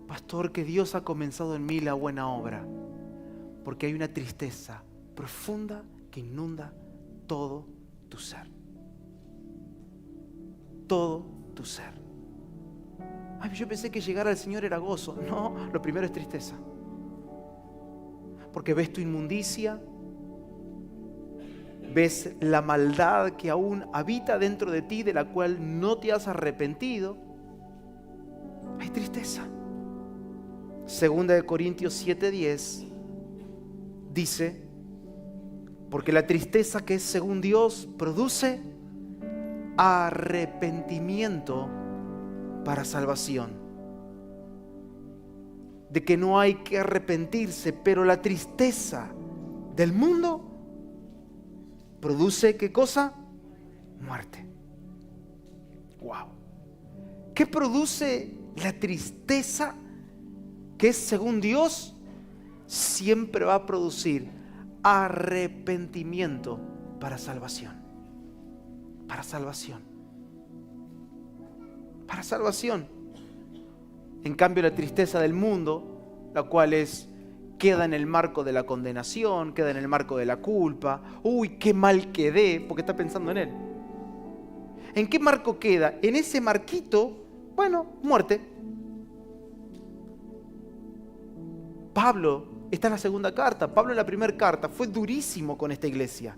pastor, que Dios ha comenzado en mí la buena obra, porque hay una tristeza profunda que inunda todo tu ser. Todo tu ser. Ay, yo pensé que llegar al Señor era gozo. No, lo primero es tristeza. Porque ves tu inmundicia, ves la maldad que aún habita dentro de ti, de la cual no te has arrepentido. Hay tristeza. Segunda de Corintios 7:10 dice: porque la tristeza que es según Dios produce arrepentimiento para salvación. De que no hay que arrepentirse, pero la tristeza del mundo produce, ¿qué cosa? Muerte. Wow. ¿Qué produce la tristeza que es según Dios? Siempre va a producir arrepentimiento para salvación. Para salvación. Para salvación. En cambio, la tristeza del mundo, la cual queda en el marco de la condenación, queda en el marco de la culpa. Uy, qué mal quedé, porque está pensando en él. ¿En qué marco queda? En ese marquito, bueno, muerte. Pablo está en la segunda carta. Pablo en la primera carta fue durísimo con esta iglesia.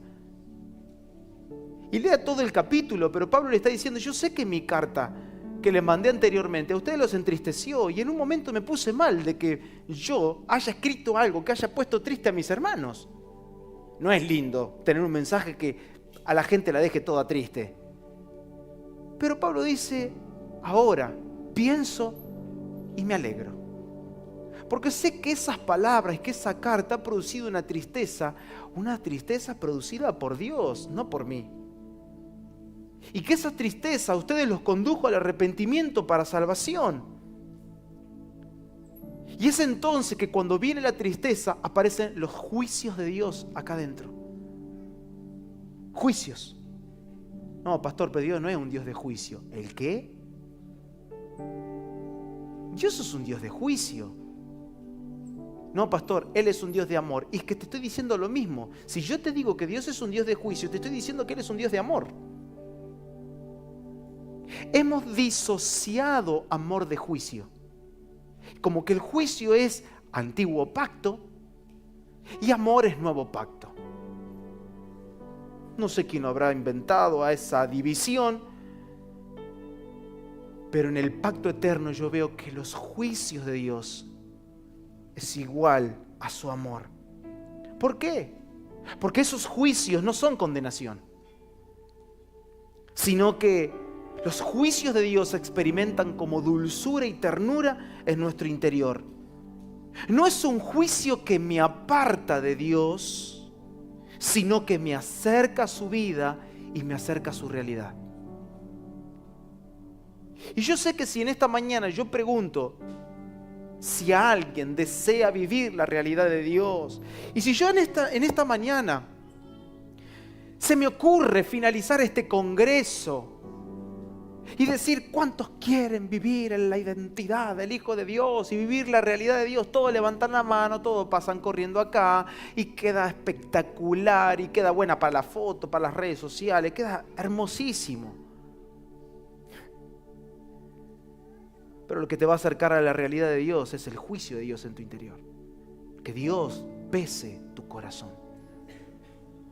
Y lea todo el capítulo, pero Pablo le está diciendo: yo sé que mi carta que le mandé anteriormente a ustedes los entristeció, y en un momento me puse mal de que yo haya escrito algo que haya puesto triste a mis hermanos. No es lindo tener un mensaje que a la gente la deje toda triste. Pero Pablo dice: ahora pienso y me alegro. Porque sé que esas palabras, que esa carta ha producido una tristeza producida por Dios, no por mí. Y que esa tristeza a ustedes los condujo al arrepentimiento para salvación. Y es entonces que cuando viene la tristeza aparecen los juicios de Dios acá adentro. Juicios. No, pastor, pero Dios no es un Dios de juicio. ¿El qué? Dios es un Dios de juicio. No, pastor, Él es un Dios de amor. Y es que te estoy diciendo lo mismo. Si yo te digo que Dios es un Dios de juicio, te estoy diciendo que Él es un Dios de amor. Hemos disociado amor de juicio. Como que el juicio es antiguo pacto y amor es nuevo pacto. No sé quién habrá inventado a esa división, pero en el pacto eterno yo veo que los juicios de Dios es igual a su amor. ¿Por qué? Porque esos juicios no son condenación, sino que los juicios de Dios se experimentan como dulzura y ternura en nuestro interior. No es un juicio que me aparta de Dios, sino que me acerca a su vida y me acerca a su realidad. Y yo sé que si en esta mañana yo pregunto si alguien desea vivir la realidad de Dios, y si yo en esta mañana se me ocurre finalizar este congreso y decir cuántos quieren vivir en la identidad del Hijo de Dios y vivir la realidad de Dios, todos levantan la mano, todos pasan corriendo acá y queda espectacular y queda buena para la foto, para las redes sociales, queda hermosísimo. Pero lo que te va a acercar a la realidad de Dios es el juicio de Dios en tu interior. Que Dios pese tu corazón.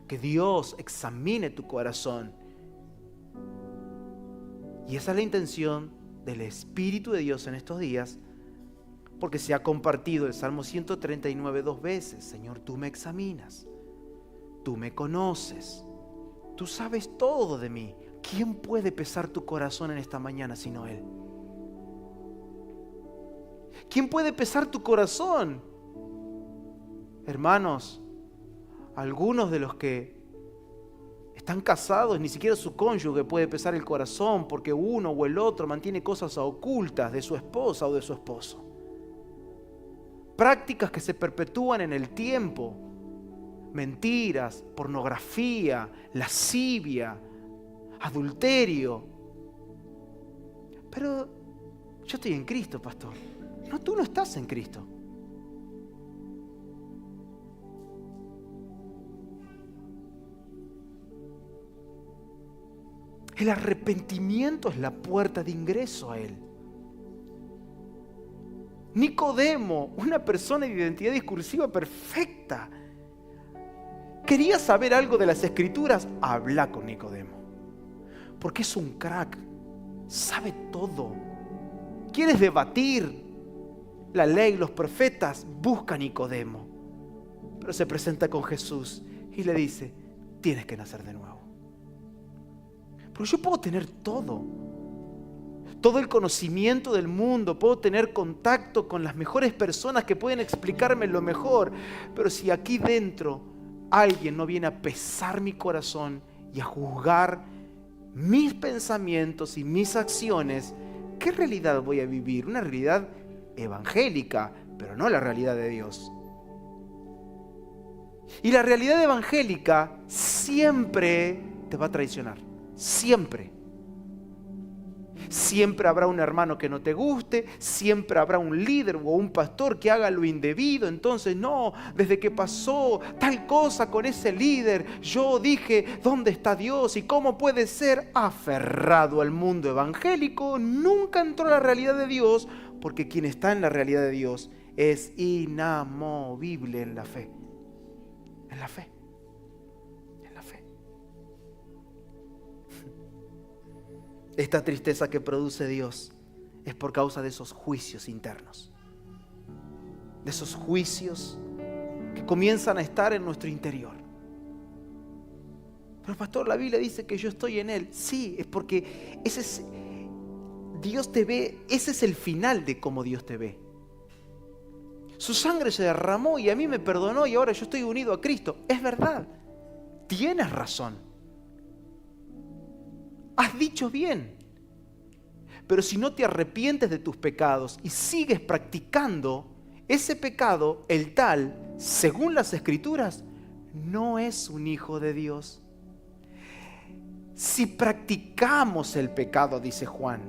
Que Dios examine tu corazón. Y esa es la intención del Espíritu de Dios en estos días, porque se ha compartido el Salmo 139 2 veces. Señor, tú me examinas, tú me conoces, tú sabes todo de mí. ¿Quién puede pesar tu corazón en esta mañana sino Él? ¿Quién puede pesar tu corazón? Hermanos, algunos de los que están casados, ni siquiera su cónyuge puede pesar el corazón porque uno o el otro mantiene cosas ocultas de su esposa o de su esposo. Prácticas que se perpetúan en el tiempo. Mentiras, pornografía, lascivia, adulterio. Pero yo estoy en Cristo, pastor. No, tú no estás en Cristo. El arrepentimiento es la puerta de ingreso a Él. Nicodemo, una persona de identidad discursiva perfecta, quería saber algo de las Escrituras. Habla con Nicodemo, porque es un crack, sabe todo. ¿Quieres debatir la ley, los profetas? Busca a Nicodemo. Pero se presenta con Jesús y le dice: tienes que nacer de nuevo. Porque yo puedo tener todo el conocimiento del mundo, puedo tener contacto con las mejores personas que pueden explicarme lo mejor, pero si aquí dentro alguien no viene a pesar mi corazón y a juzgar mis pensamientos y mis acciones, ¿qué realidad voy a vivir? Una realidad evangélica, pero no la realidad de Dios. Y la realidad evangélica siempre te va a traicionar. Siempre. Siempre habrá un hermano que no te guste, siempre habrá un líder o un pastor que haga lo indebido. Entonces, no, desde que pasó tal cosa con ese líder, yo dije: ¿dónde está Dios? ¿Y cómo puede ser? Aferrado al mundo evangélico, nunca entró a la realidad de Dios, porque quien está en la realidad de Dios es inamovible en la fe. En la fe. Esta tristeza que produce Dios es por causa de esos juicios internos. De esos juicios que comienzan a estar en nuestro interior. Pero pastor, la Biblia dice que yo estoy en Él. Sí, es porque Dios te ve, ese es el final de cómo Dios te ve. Su sangre se derramó y a mí me perdonó y ahora yo estoy unido a Cristo. Es verdad, tienes razón. Has dicho bien, pero si no te arrepientes de tus pecados y sigues practicando ese pecado, el tal, según las Escrituras, no es un hijo de Dios. Si practicamos el pecado, dice Juan,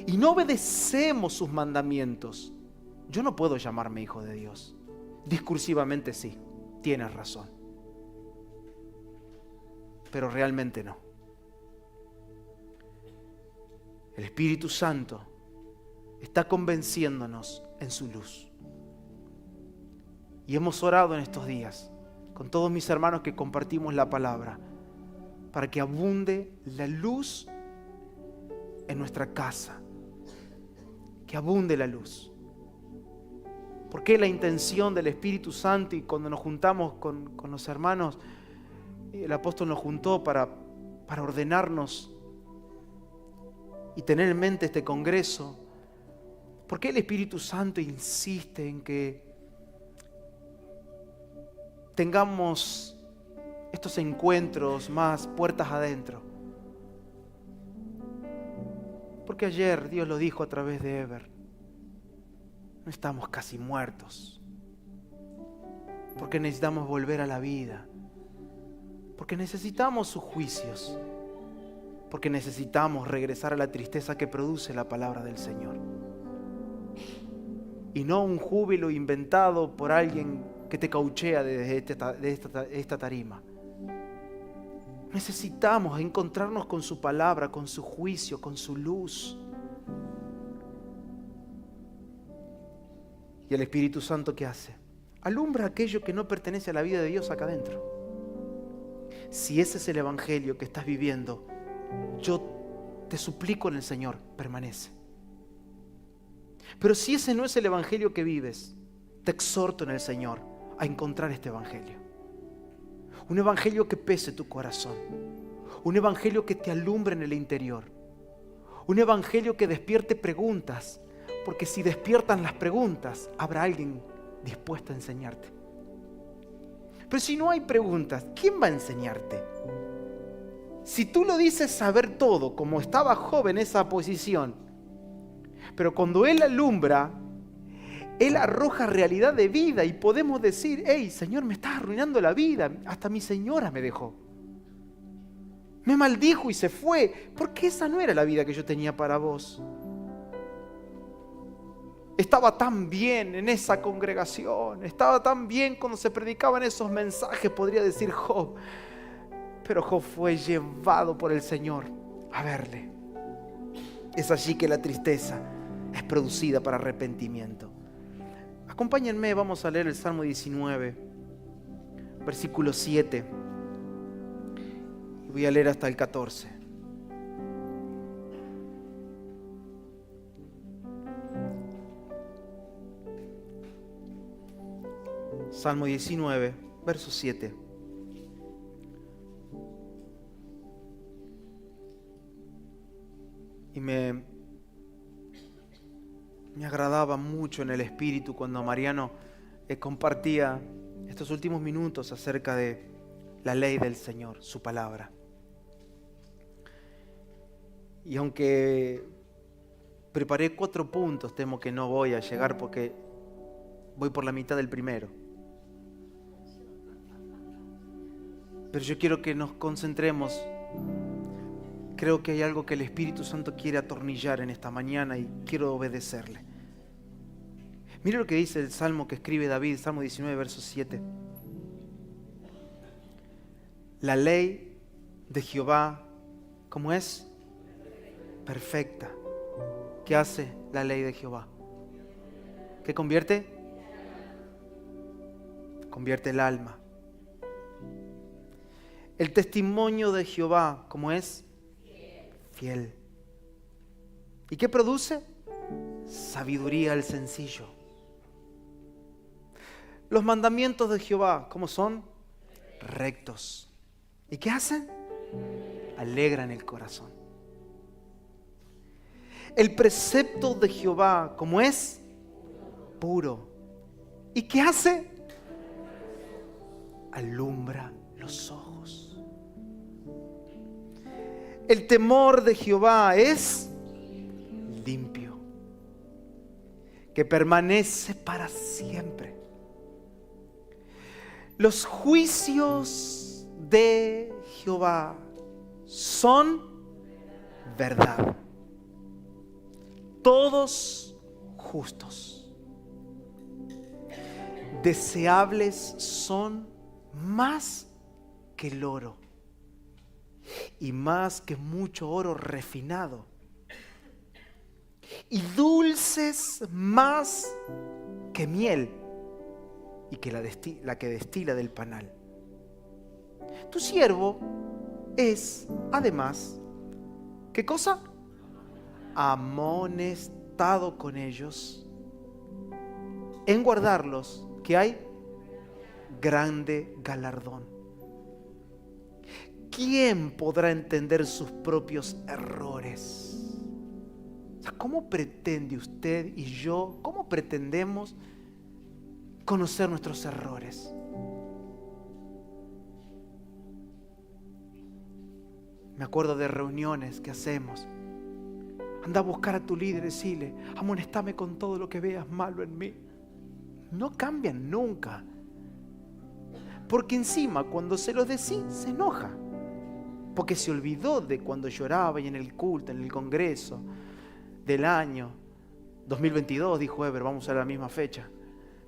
y no obedecemos sus mandamientos, yo no puedo llamarme hijo de Dios. Discursivamente sí, tienes razón, pero realmente no. El Espíritu Santo está convenciéndonos en su luz. Y hemos orado en estos días con todos mis hermanos que compartimos la palabra para que abunde la luz en nuestra casa. Que abunde la luz. Porque la intención del Espíritu Santo, y cuando nos juntamos con los hermanos, el apóstol nos juntó para ordenarnos y tener en mente este congreso. ¿Por qué el Espíritu Santo insiste en que tengamos estos encuentros más puertas adentro? Porque ayer Dios lo dijo a través de Ever. No estamos casi muertos. Porque necesitamos volver a la vida. Porque necesitamos sus juicios. Porque necesitamos regresar a la tristeza que produce la palabra del Señor. Y no un júbilo inventado por alguien que te cauchea desde esta tarima. Necesitamos encontrarnos con su palabra, con su juicio, con su luz. ¿Y el Espíritu Santo qué hace? Alumbra aquello que no pertenece a la vida de Dios acá adentro. Si ese es el evangelio que estás viviendo, yo te suplico en el Señor, permanece. Pero si ese no es el evangelio que vives, te exhorto en el Señor a encontrar este evangelio. Un evangelio que pese tu corazón. Un evangelio que te alumbre en el interior. Un evangelio que despierte preguntas, porque si despiertan las preguntas, habrá alguien dispuesto a enseñarte. Pero si no hay preguntas, ¿quién va a enseñarte? Si tú lo dices saber todo, como estaba Job en esa posición, pero cuando Él alumbra, Él arroja realidad de vida y podemos decir: hey, Señor, me estás arruinando la vida, hasta mi señora me dejó. Me maldijo y se fue, porque esa no era la vida que yo tenía para vos. Estaba tan bien en esa congregación, estaba tan bien cuando se predicaban esos mensajes, podría decir Job. Pero Job fue llevado por el Señor a verle. Es allí que la tristeza es producida para arrepentimiento. Acompáñenme, vamos a leer el Salmo 19, versículo 7. Y voy a leer hasta el 14. Salmo 19, verso 7. Y me agradaba mucho en el espíritu cuando Mariano compartía estos últimos minutos acerca de la ley del Señor, su palabra. Y aunque preparé 4 puntos, temo que no voy a llegar porque voy por la mitad del primero. Pero yo quiero que nos concentremos. Creo que hay algo que el Espíritu Santo quiere atornillar en esta mañana y quiero obedecerle. Mire lo que dice el Salmo que escribe David, Salmo 19, verso 7. La ley de Jehová, ¿cómo es? Perfecta. ¿Qué hace la ley de Jehová? ¿Qué convierte? Convierte el alma. El testimonio de Jehová, ¿cómo es? Fiel. ¿Y qué produce? Sabiduría al sencillo. Los mandamientos de Jehová, ¿cómo son? Rectos. ¿Y qué hacen? Alegran el corazón. El precepto de Jehová, ¿cómo es? Puro. ¿Y qué hace? Alumbra los ojos. El temor de Jehová es limpio, que permanece para siempre. Los juicios de Jehová son verdad, todos justos. Deseables son más que el oro y más que mucho oro refinado, y dulces más que miel y que la que destila del panal. Tu siervo es, además, ¿qué cosa? Amonestado con ellos, en guardarlos, que hay grande galardón. ¿Quién podrá entender sus propios errores? O sea, ¿cómo pretende usted y yo, cómo pretendemos conocer nuestros errores? Me acuerdo de reuniones que hacemos. Anda a buscar a tu líder y decirle: amonestame con todo lo que veas malo en mí. No cambian nunca. Porque encima cuando se lo decís se enoja. Porque se olvidó de cuando lloraba y en el culto, en el congreso del año 2022, dijo Ever, vamos a la misma fecha.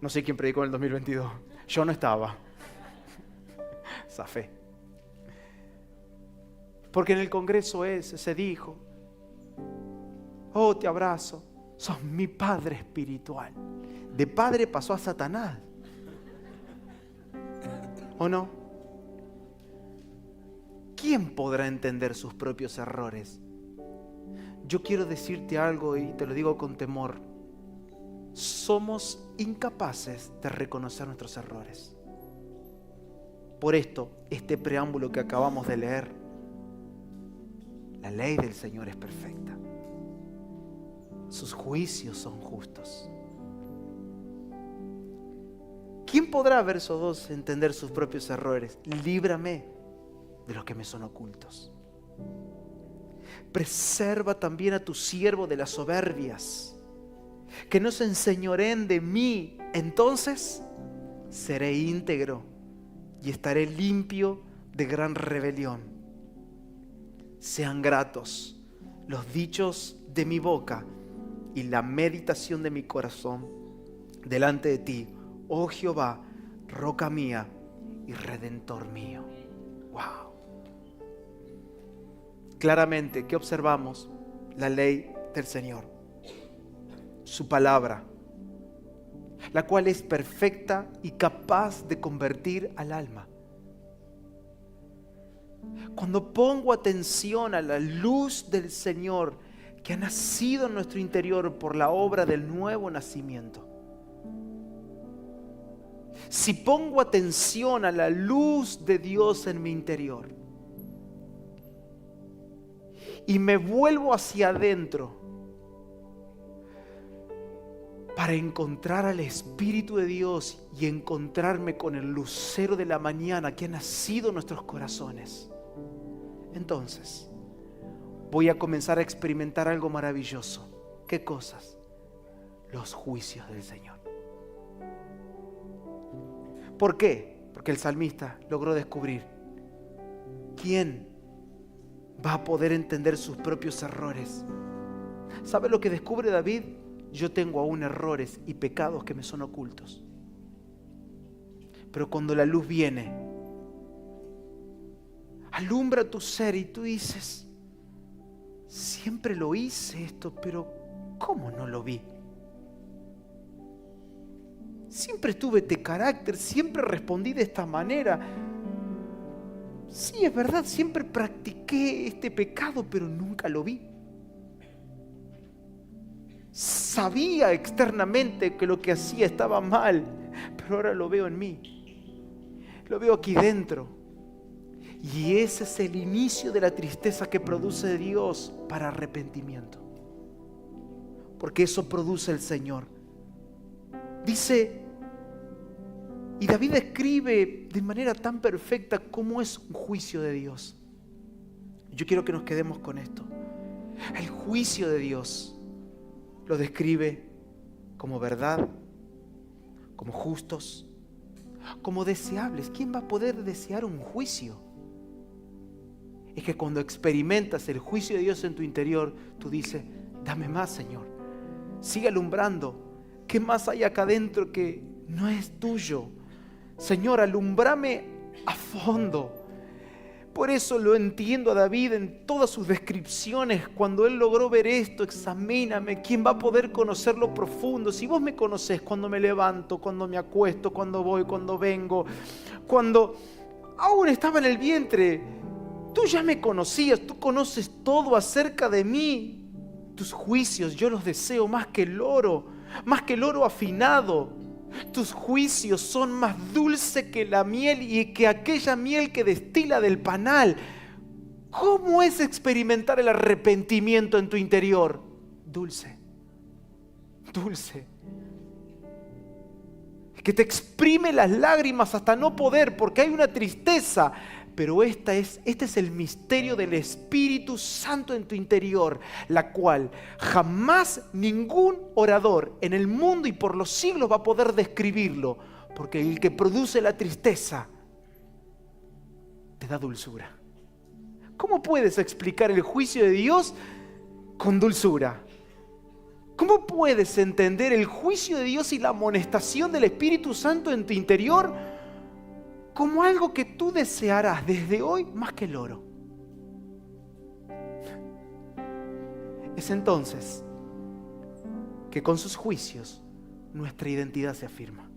No sé quién predicó en el 2022. Yo no estaba. Zafé. Porque en el congreso ese se dijo: oh, te abrazo, sos mi padre espiritual. De padre pasó a Satanás. ¿O no? ¿Quién podrá entender sus propios errores? Yo quiero decirte algo y te lo digo con temor. Somos incapaces de reconocer nuestros errores. Por esto, este preámbulo que acabamos de leer, la ley del Señor es perfecta. Sus juicios son justos. ¿Quién podrá, verso 2, entender sus propios errores? Líbrame de los que me son ocultos. Preserva también a tu siervo de las soberbias, que no se enseñoreen de mí. Entonces seré íntegro y estaré limpio de gran rebelión. Sean gratos los dichos de mi boca y la meditación de mi corazón delante de ti, oh Jehová, roca mía y redentor mío. Wow. Claramente, ¿qué observamos? La ley del Señor, su palabra, la cual es perfecta y capaz de convertir al alma. Cuando pongo atención a la luz del Señor que ha nacido en nuestro interior por la obra del nuevo nacimiento, si pongo atención a la luz de Dios en mi interior y me vuelvo hacia adentro para encontrar al Espíritu de Dios y encontrarme con el lucero de la mañana que ha nacido en nuestros corazones, entonces voy a comenzar a experimentar algo maravilloso. ¿Qué cosas? Los juicios del Señor. ¿Por qué? Porque el salmista logró descubrir: ¿quién va a poder entender sus propios errores? ¿Sabe lo que descubre David? Yo tengo aún errores y pecados que me son ocultos. Pero cuando la luz viene, alumbra tu ser y tú dices: siempre lo hice esto, pero ¿cómo no lo vi? Siempre tuve este carácter, siempre respondí de esta manera. Sí, es verdad, siempre practiqué este pecado, pero nunca lo vi. Sabía externamente que lo que hacía estaba mal, pero ahora lo veo en mí. Lo veo aquí dentro. Y ese es el inicio de la tristeza que produce Dios para arrepentimiento. Porque eso produce el Señor. Dice, y David escribe de manera tan perfecta cómo es un juicio de Dios. Yo quiero que nos quedemos con esto. El juicio de Dios lo describe como verdad, como justos, como deseables. ¿Quién va a poder desear un juicio? Es que cuando experimentas el juicio de Dios en tu interior, tú dices: dame más, Señor, sigue alumbrando. ¿Qué más hay acá adentro que no es tuyo? Señor, alumbrame a fondo. Por eso lo entiendo a David en todas sus descripciones. Cuando él logró ver esto: examíname. ¿Quién va a poder conocer lo profundo? Si vos me conocés cuando me levanto, cuando me acuesto, cuando voy, cuando vengo, cuando aún estaba en el vientre, tú ya me conocías, tú conoces todo acerca de mí. Tus juicios yo los deseo más que el oro afinado. Tus juicios son más dulces que la miel y que aquella miel que destila del panal. ¿Cómo es experimentar el arrepentimiento en tu interior? Dulce, dulce. Que te exprime las lágrimas hasta no poder, porque hay una tristeza. Pero este es el misterio del Espíritu Santo en tu interior, la cual jamás ningún orador en el mundo y por los siglos va a poder describirlo, porque el que produce la tristeza te da dulzura. ¿Cómo puedes explicar el juicio de Dios con dulzura? ¿Cómo puedes entender el juicio de Dios y la amonestación del Espíritu Santo en tu interior como algo que tú desearás desde hoy más que el oro? Es entonces que con sus juicios nuestra identidad se afirma.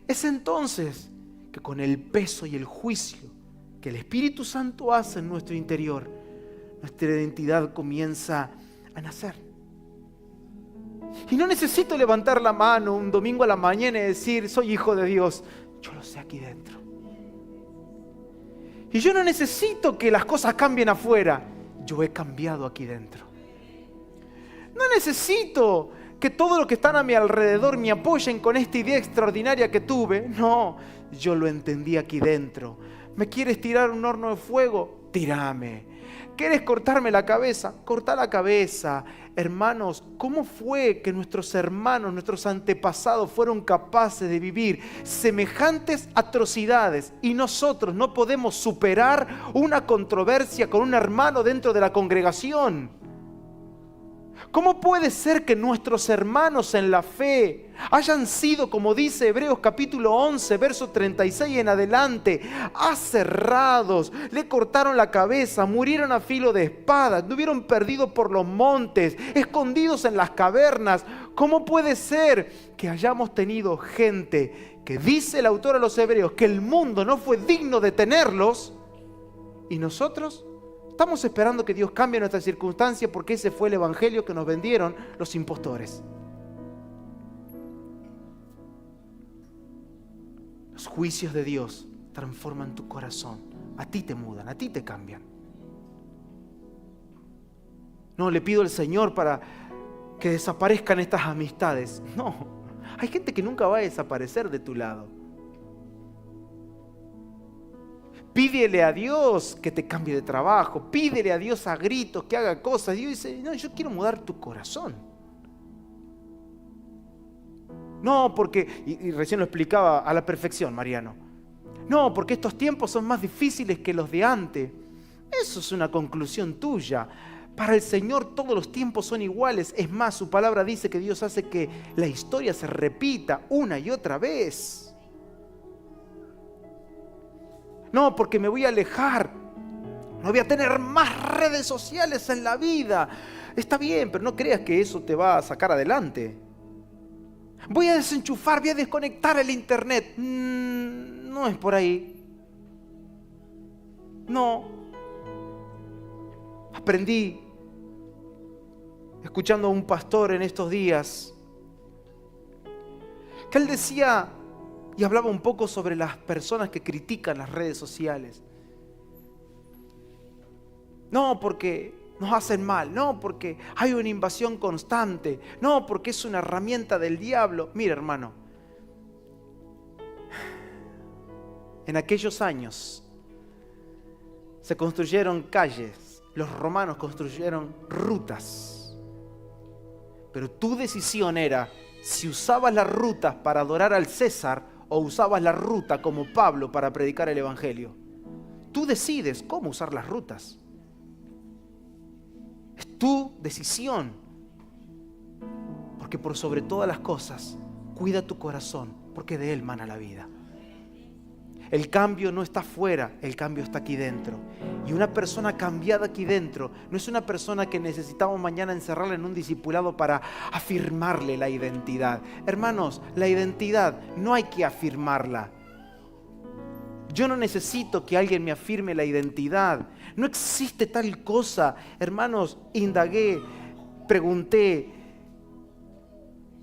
Es entonces que con el peso y el juicio que el Espíritu Santo hace en nuestro interior, nuestra identidad comienza a nacer. Y no necesito levantar la mano un domingo a la mañana y decir: soy hijo de Dios. Yo lo sé aquí dentro. Y yo no necesito que las cosas cambien afuera. Yo he cambiado aquí dentro. No necesito que todos los que están a mi alrededor me apoyen con esta idea extraordinaria que tuve. No, yo lo entendí aquí dentro. ¿Me quieres tirar un horno de fuego? Tírame. ¿Quieres cortarme la cabeza? Corta la cabeza. Hermanos, ¿cómo fue que nuestros hermanos, nuestros antepasados fueron capaces de vivir semejantes atrocidades y nosotros no podemos superar una controversia con un hermano dentro de la congregación? ¿Cómo puede ser que nuestros hermanos en la fe hayan sido, como dice Hebreos capítulo 11, verso 36 en adelante, aserrados, le cortaron la cabeza, murieron a filo de espada, estuvieron perdidos por los montes, escondidos en las cavernas? ¿Cómo puede ser que hayamos tenido gente que dice el autor a los Hebreos que el mundo no fue digno de tenerlos y nosotros estamos esperando que Dios cambie nuestra circunstancia porque ese fue el evangelio que nos vendieron los impostores? Los juicios de Dios transforman tu corazón. A ti te mudan, a ti te cambian. No, le pido al Señor para que desaparezcan estas amistades. No, hay gente que nunca va a desaparecer de tu lado. Pídele a Dios que te cambie de trabajo. Pídele a Dios a gritos que haga cosas. Dios dice, no, yo quiero mudar tu corazón. No, porque, y recién lo explicaba a la perfección, Mariano. No, porque estos tiempos son más difíciles que los de antes. Eso es una conclusión tuya. Para el Señor todos los tiempos son iguales. Es más, su palabra dice que Dios hace que la historia se repita una y otra vez. No, porque me voy a alejar. No voy a tener más redes sociales en la vida. Está bien, pero no creas que eso te va a sacar adelante. Voy a desenchufar, voy a desconectar el internet. No es por ahí. No. Aprendí, escuchando a un pastor en estos días, que él decía y hablaba un poco sobre las personas que critican las redes sociales. No, porque nos hacen mal. No, porque hay una invasión constante. No, porque es una herramienta del diablo. Mira, hermano, en aquellos años se construyeron calles. Los romanos construyeron rutas. Pero tu decisión era si usabas las rutas para adorar al César o usabas la ruta como Pablo para predicar el evangelio. Tú decides cómo usar las rutas. Es tu decisión. Porque por sobre todas las cosas, cuida tu corazón, porque de él mana la vida. El cambio no está afuera, el cambio está aquí dentro. Y una persona cambiada aquí dentro no es una persona que necesitamos mañana encerrarla en un discipulado para afirmarle la identidad. Hermanos, la identidad no hay que afirmarla. Yo no necesito que alguien me afirme la identidad. No existe tal cosa. Hermanos, indagué, pregunté,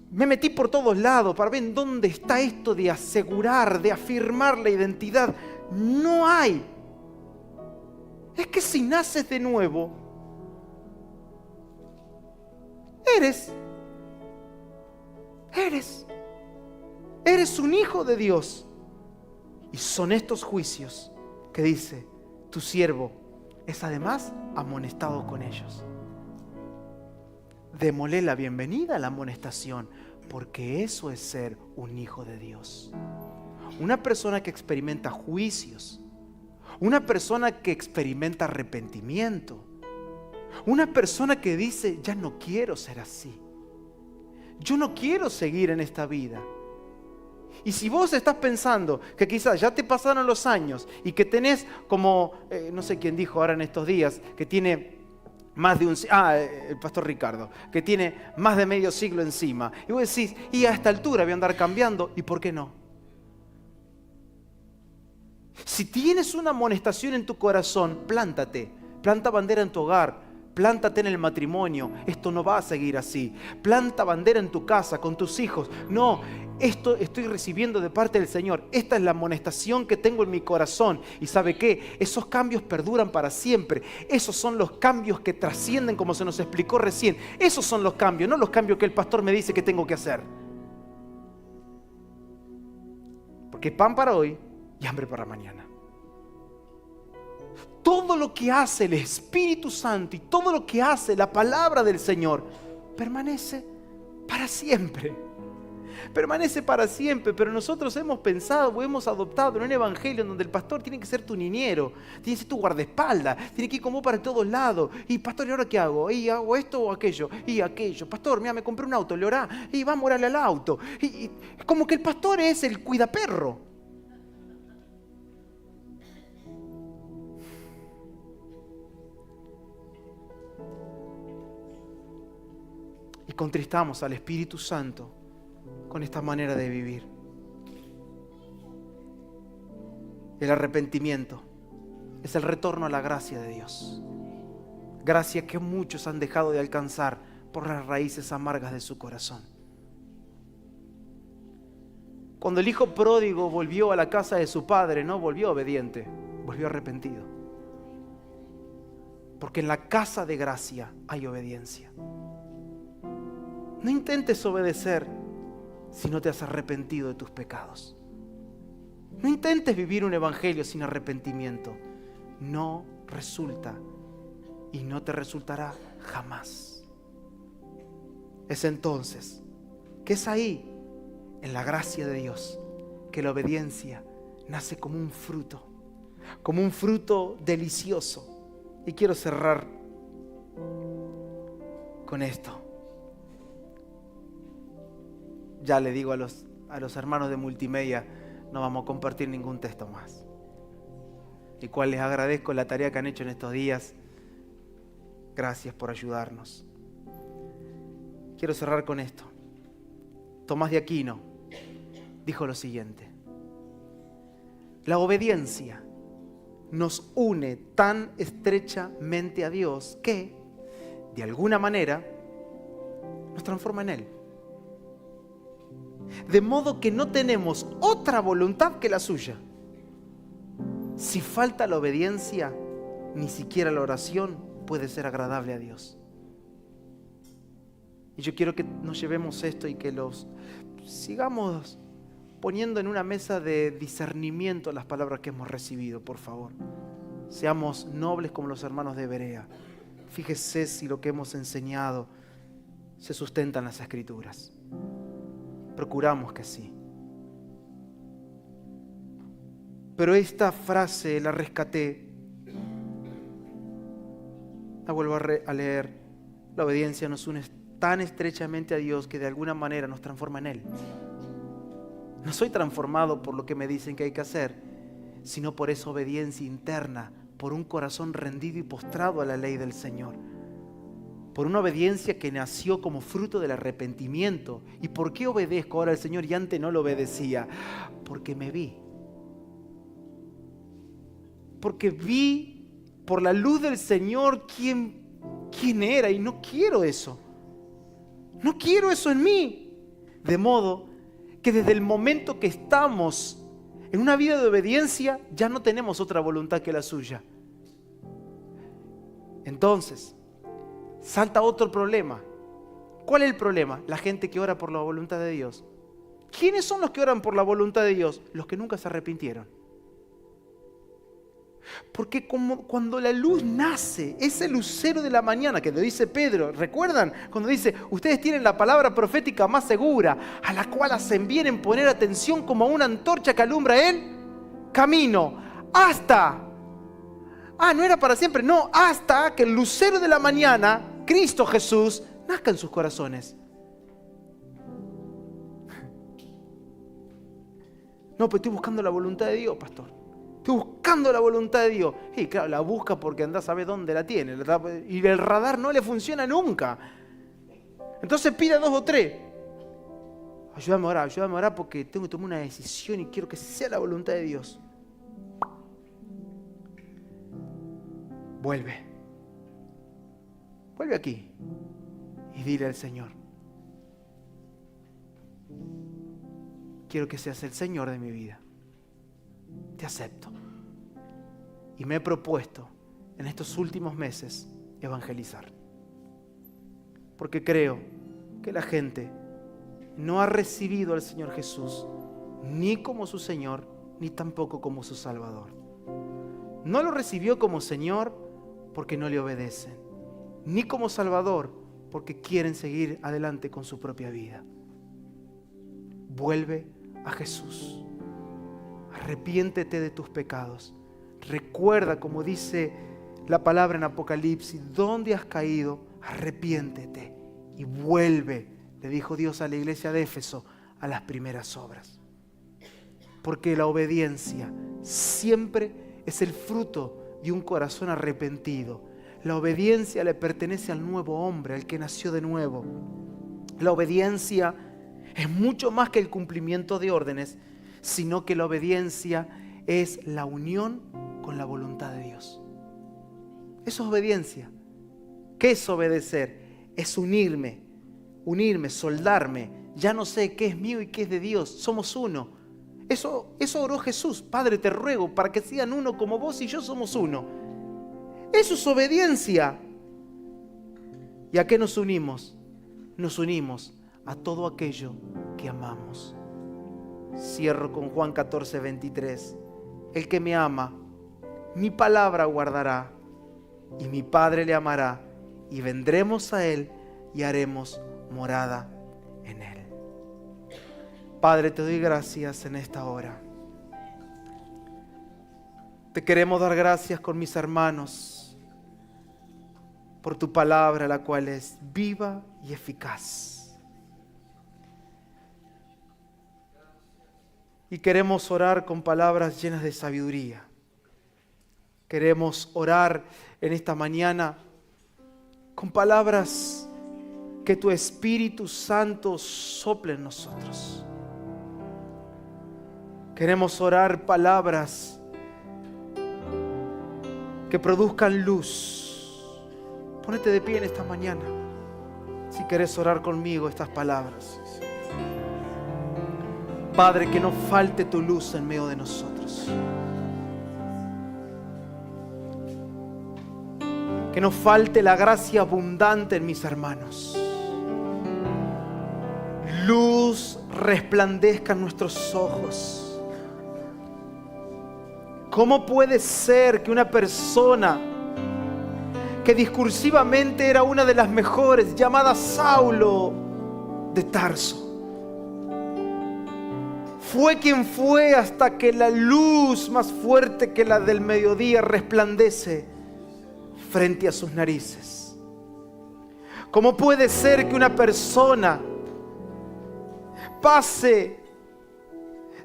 me metí por todos lados para ver en dónde está esto de asegurar, de afirmar la identidad. No hay. Es que si naces de nuevo, eres un hijo de Dios. Y son estos juicios que dice, tu siervo es además amonestado con ellos. Démosle la bienvenida a la amonestación, porque eso es ser un hijo de Dios. Una persona que experimenta juicios, una persona que experimenta arrepentimiento, una persona que dice, ya no quiero ser así, yo no quiero seguir en esta vida. Y si vos estás pensando que quizás ya te pasaron los años y que tenés como, no sé quién dijo ahora en estos días, que tiene más de el pastor Ricardo, que tiene más de medio siglo encima. Y vos decís, y a esta altura voy a andar cambiando, ¿y por qué no? Si tienes una amonestación en tu corazón, plántate, planta bandera en tu hogar, plántate en el matrimonio. Esto no va a seguir así. Planta bandera en tu casa, con tus hijos. No, esto estoy recibiendo de parte del Señor. Esta es la amonestación que tengo en mi corazón. ¿Y sabe qué? Esos cambios perduran para siempre. Esos son los cambios que trascienden, como se nos explicó recién. Esos son los cambios, no los cambios que el pastor me dice que tengo que hacer. Porque pan para hoy y hambre para mañana. Todo lo que hace el Espíritu Santo y todo lo que hace la palabra del Señor permanece para siempre. permanece para siempre. Pero nosotros hemos pensado o hemos adoptado en un evangelio en donde el pastor tiene que ser tu niñero, tiene que ser tu guardaespaldas, tiene que ir con vos para todos lados. Y pastor, ¿y ahora qué hago? ¿Y hago esto o aquello? Y aquello. Pastor, mira, me compré un auto, le orá. Y vamos a orarle al auto. Y como que el pastor es el cuidaperro. Y contristamos al Espíritu Santo con esta manera de vivir. El arrepentimiento es el retorno a la gracia de Dios. Gracia que muchos han dejado de alcanzar por las raíces amargas de su corazón. Cuando el hijo pródigo volvió a la casa de su padre, no volvió obediente, volvió arrepentido. Porque en la casa de gracia hay obediencia. No intentes obedecer si no te has arrepentido de tus pecados. No intentes vivir un evangelio sin arrepentimiento. No resulta y no te resultará jamás. Es entonces que es ahí, en la gracia de Dios, que la obediencia nace como un fruto delicioso. Y quiero cerrar con esto. Ya le digo a los hermanos de multimedia, no vamos a compartir ningún texto más. Y cual les agradezco la tarea que han hecho en estos días. Gracias por ayudarnos. Quiero cerrar con esto. Tomás de Aquino dijo lo siguiente: la obediencia nos une tan estrechamente a Dios que, de alguna manera, nos transforma en Él. De modo que no tenemos otra voluntad que la suya. Si falta la obediencia, ni siquiera la oración puede ser agradable a Dios. Y yo quiero que nos llevemos esto y que los sigamos poniendo en una mesa de discernimiento las palabras que hemos recibido, por favor. Seamos nobles como los hermanos de Berea. Fíjese si lo que hemos enseñado se sustenta en las Escrituras. Procuramos que sí. Pero esta frase la rescaté. La vuelvo a leer. La obediencia nos une tan estrechamente a Dios que de alguna manera nos transforma en Él. No soy transformado por lo que me dicen que hay que hacer, sino por esa obediencia interna, por un corazón rendido y postrado a la ley del Señor. Por una obediencia que nació como fruto del arrepentimiento. ¿Y por qué obedezco ahora al Señor y antes no lo obedecía? Porque me vi. Porque vi por la luz del Señor quién era, y no quiero eso. No quiero eso en mí. De modo que desde el momento que estamos en una vida de obediencia, ya no tenemos otra voluntad que la suya. Entonces, salta otro problema. ¿Cuál es el problema? La gente que ora por la voluntad de Dios. ¿Quiénes son los que oran por la voluntad de Dios? Los que nunca se arrepintieron. Porque cuando la luz nace, ese lucero de la mañana que lo dice Pedro, ¿recuerdan? Cuando dice, ustedes tienen la palabra profética más segura, a la cual hacen bien en poner atención como a una antorcha que alumbra el camino, hasta, no era para siempre, no, hasta que el lucero de la mañana, Cristo Jesús, nazca en sus corazones. No, pero estoy buscando la voluntad de Dios, pastor. Estoy buscando la voluntad de Dios. Y claro, la busca porque anda a saber dónde la tiene. Y el radar no le funciona nunca. Entonces pide a 2 o 3. Ayúdame a orar porque tengo que tomar una decisión y quiero que sea la voluntad de Dios. Vuelve aquí y dile al Señor: quiero que seas el Señor de mi vida. Te acepto. Y me he propuesto en estos últimos meses evangelizar. Porque creo que la gente no ha recibido al Señor Jesús ni como su Señor, ni tampoco como su Salvador. No lo recibió como Señor porque no le obedecen, ni como Salvador porque quieren seguir adelante con su propia vida. vuelve a Jesús. Arrepiéntete de tus pecados. Recuerda, como dice la palabra en Apocalipsis, dónde has caído, arrepiéntete y vuelve, le dijo Dios a la iglesia de Éfeso, a las primeras obras. Porque la obediencia siempre es el fruto de un corazón arrepentido. La obediencia le pertenece al nuevo hombre, al que nació de nuevo. La obediencia es mucho más que el cumplimiento de órdenes, sino que la obediencia es la unión con la voluntad de Dios. Eso es obediencia. ¿Qué es obedecer? Es unirme, soldarme. Ya no sé qué es mío y qué es de Dios. Somos uno. Eso oró Jesús. Padre, te ruego para que sean uno como vos y yo somos uno. Eso es obediencia. ¿Y a qué nos unimos? Nos unimos a todo aquello que amamos. Cierro con Juan 14:23. El que me ama, mi palabra guardará, y mi Padre le amará, y vendremos a él y haremos morada en él. Padre, te doy gracias en esta hora. Te queremos dar gracias con mis hermanos por tu palabra, la cual es viva y eficaz. Y queremos orar con palabras llenas de sabiduría. Queremos orar en esta mañana con palabras que tu Espíritu Santo sople en nosotros. Queremos orar palabras que produzcan luz. Ponete de pie en esta mañana si querés orar conmigo estas palabras. Padre, que no falte tu luz en medio de nosotros. Que no falte la gracia abundante en mis hermanos. Luz resplandezca en nuestros ojos. ¿Cómo puede ser que una persona que discursivamente era una de las mejores, llamada Saulo de Tarso, fue quien fue hasta que la luz más fuerte que la del mediodía resplandece frente a sus narices? ¿Cómo puede ser que una persona pase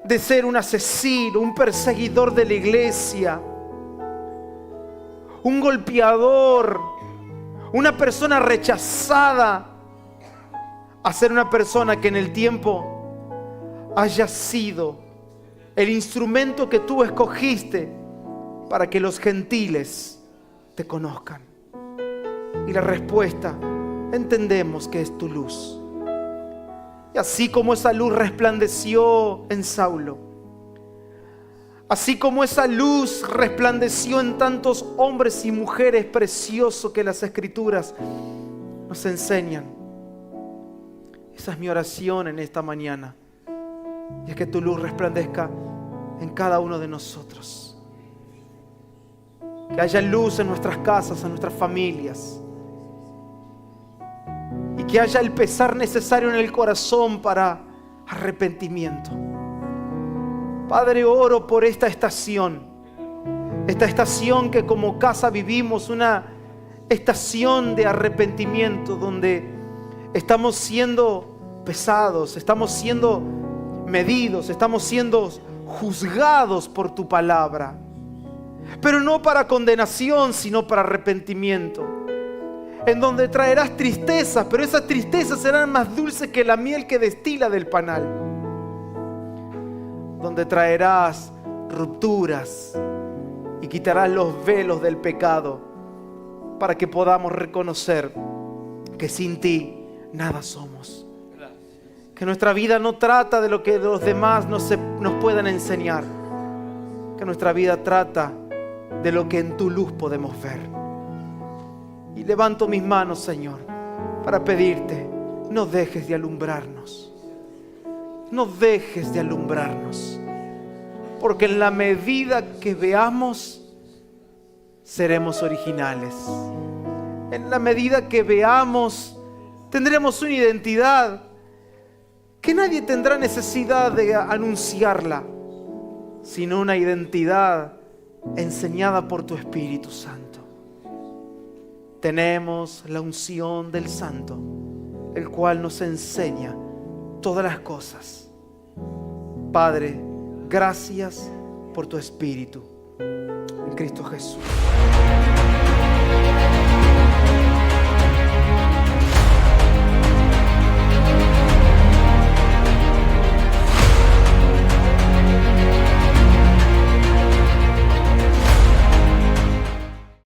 de ser un asesino, un perseguidor de la iglesia, un golpeador, una persona rechazada, a ser una persona que en el tiempo haya sido el instrumento que tú escogiste para que los gentiles te conozcan? Y la respuesta, entendemos que es tu luz. Y así como esa luz resplandeció en Saulo, así como esa luz resplandeció en tantos hombres y mujeres preciosos que las Escrituras nos enseñan, esa es mi oración en esta mañana. Y es que tu luz resplandezca en cada uno de nosotros. Que haya luz en nuestras casas, en nuestras familias. Y que haya el pesar necesario en el corazón para arrepentimiento. Padre, oro por esta estación que como casa vivimos, una estación de arrepentimiento donde estamos siendo pesados, estamos siendo medidos, estamos siendo juzgados por tu palabra, pero no para condenación, sino para arrepentimiento, en donde traerás tristezas, pero esas tristezas serán más dulces que la miel que destila del panal, donde traerás rupturas y quitarás los velos del pecado para que podamos reconocer que sin ti nada somos. Que nuestra vida no trata de lo que los demás nos puedan enseñar. Que nuestra vida trata de lo que en tu luz podemos ver. Y levanto mis manos, Señor, para pedirte, no dejes de alumbrarnos. No dejes de alumbrarnos. Porque en la medida que veamos, seremos originales. En la medida que veamos, tendremos una identidad que nadie tendrá necesidad de anunciarla, sino una identidad enseñada por tu Espíritu Santo. Tenemos la unción del Santo, el cual nos enseña todas las cosas. Padre, gracias por tu Espíritu en Cristo Jesús.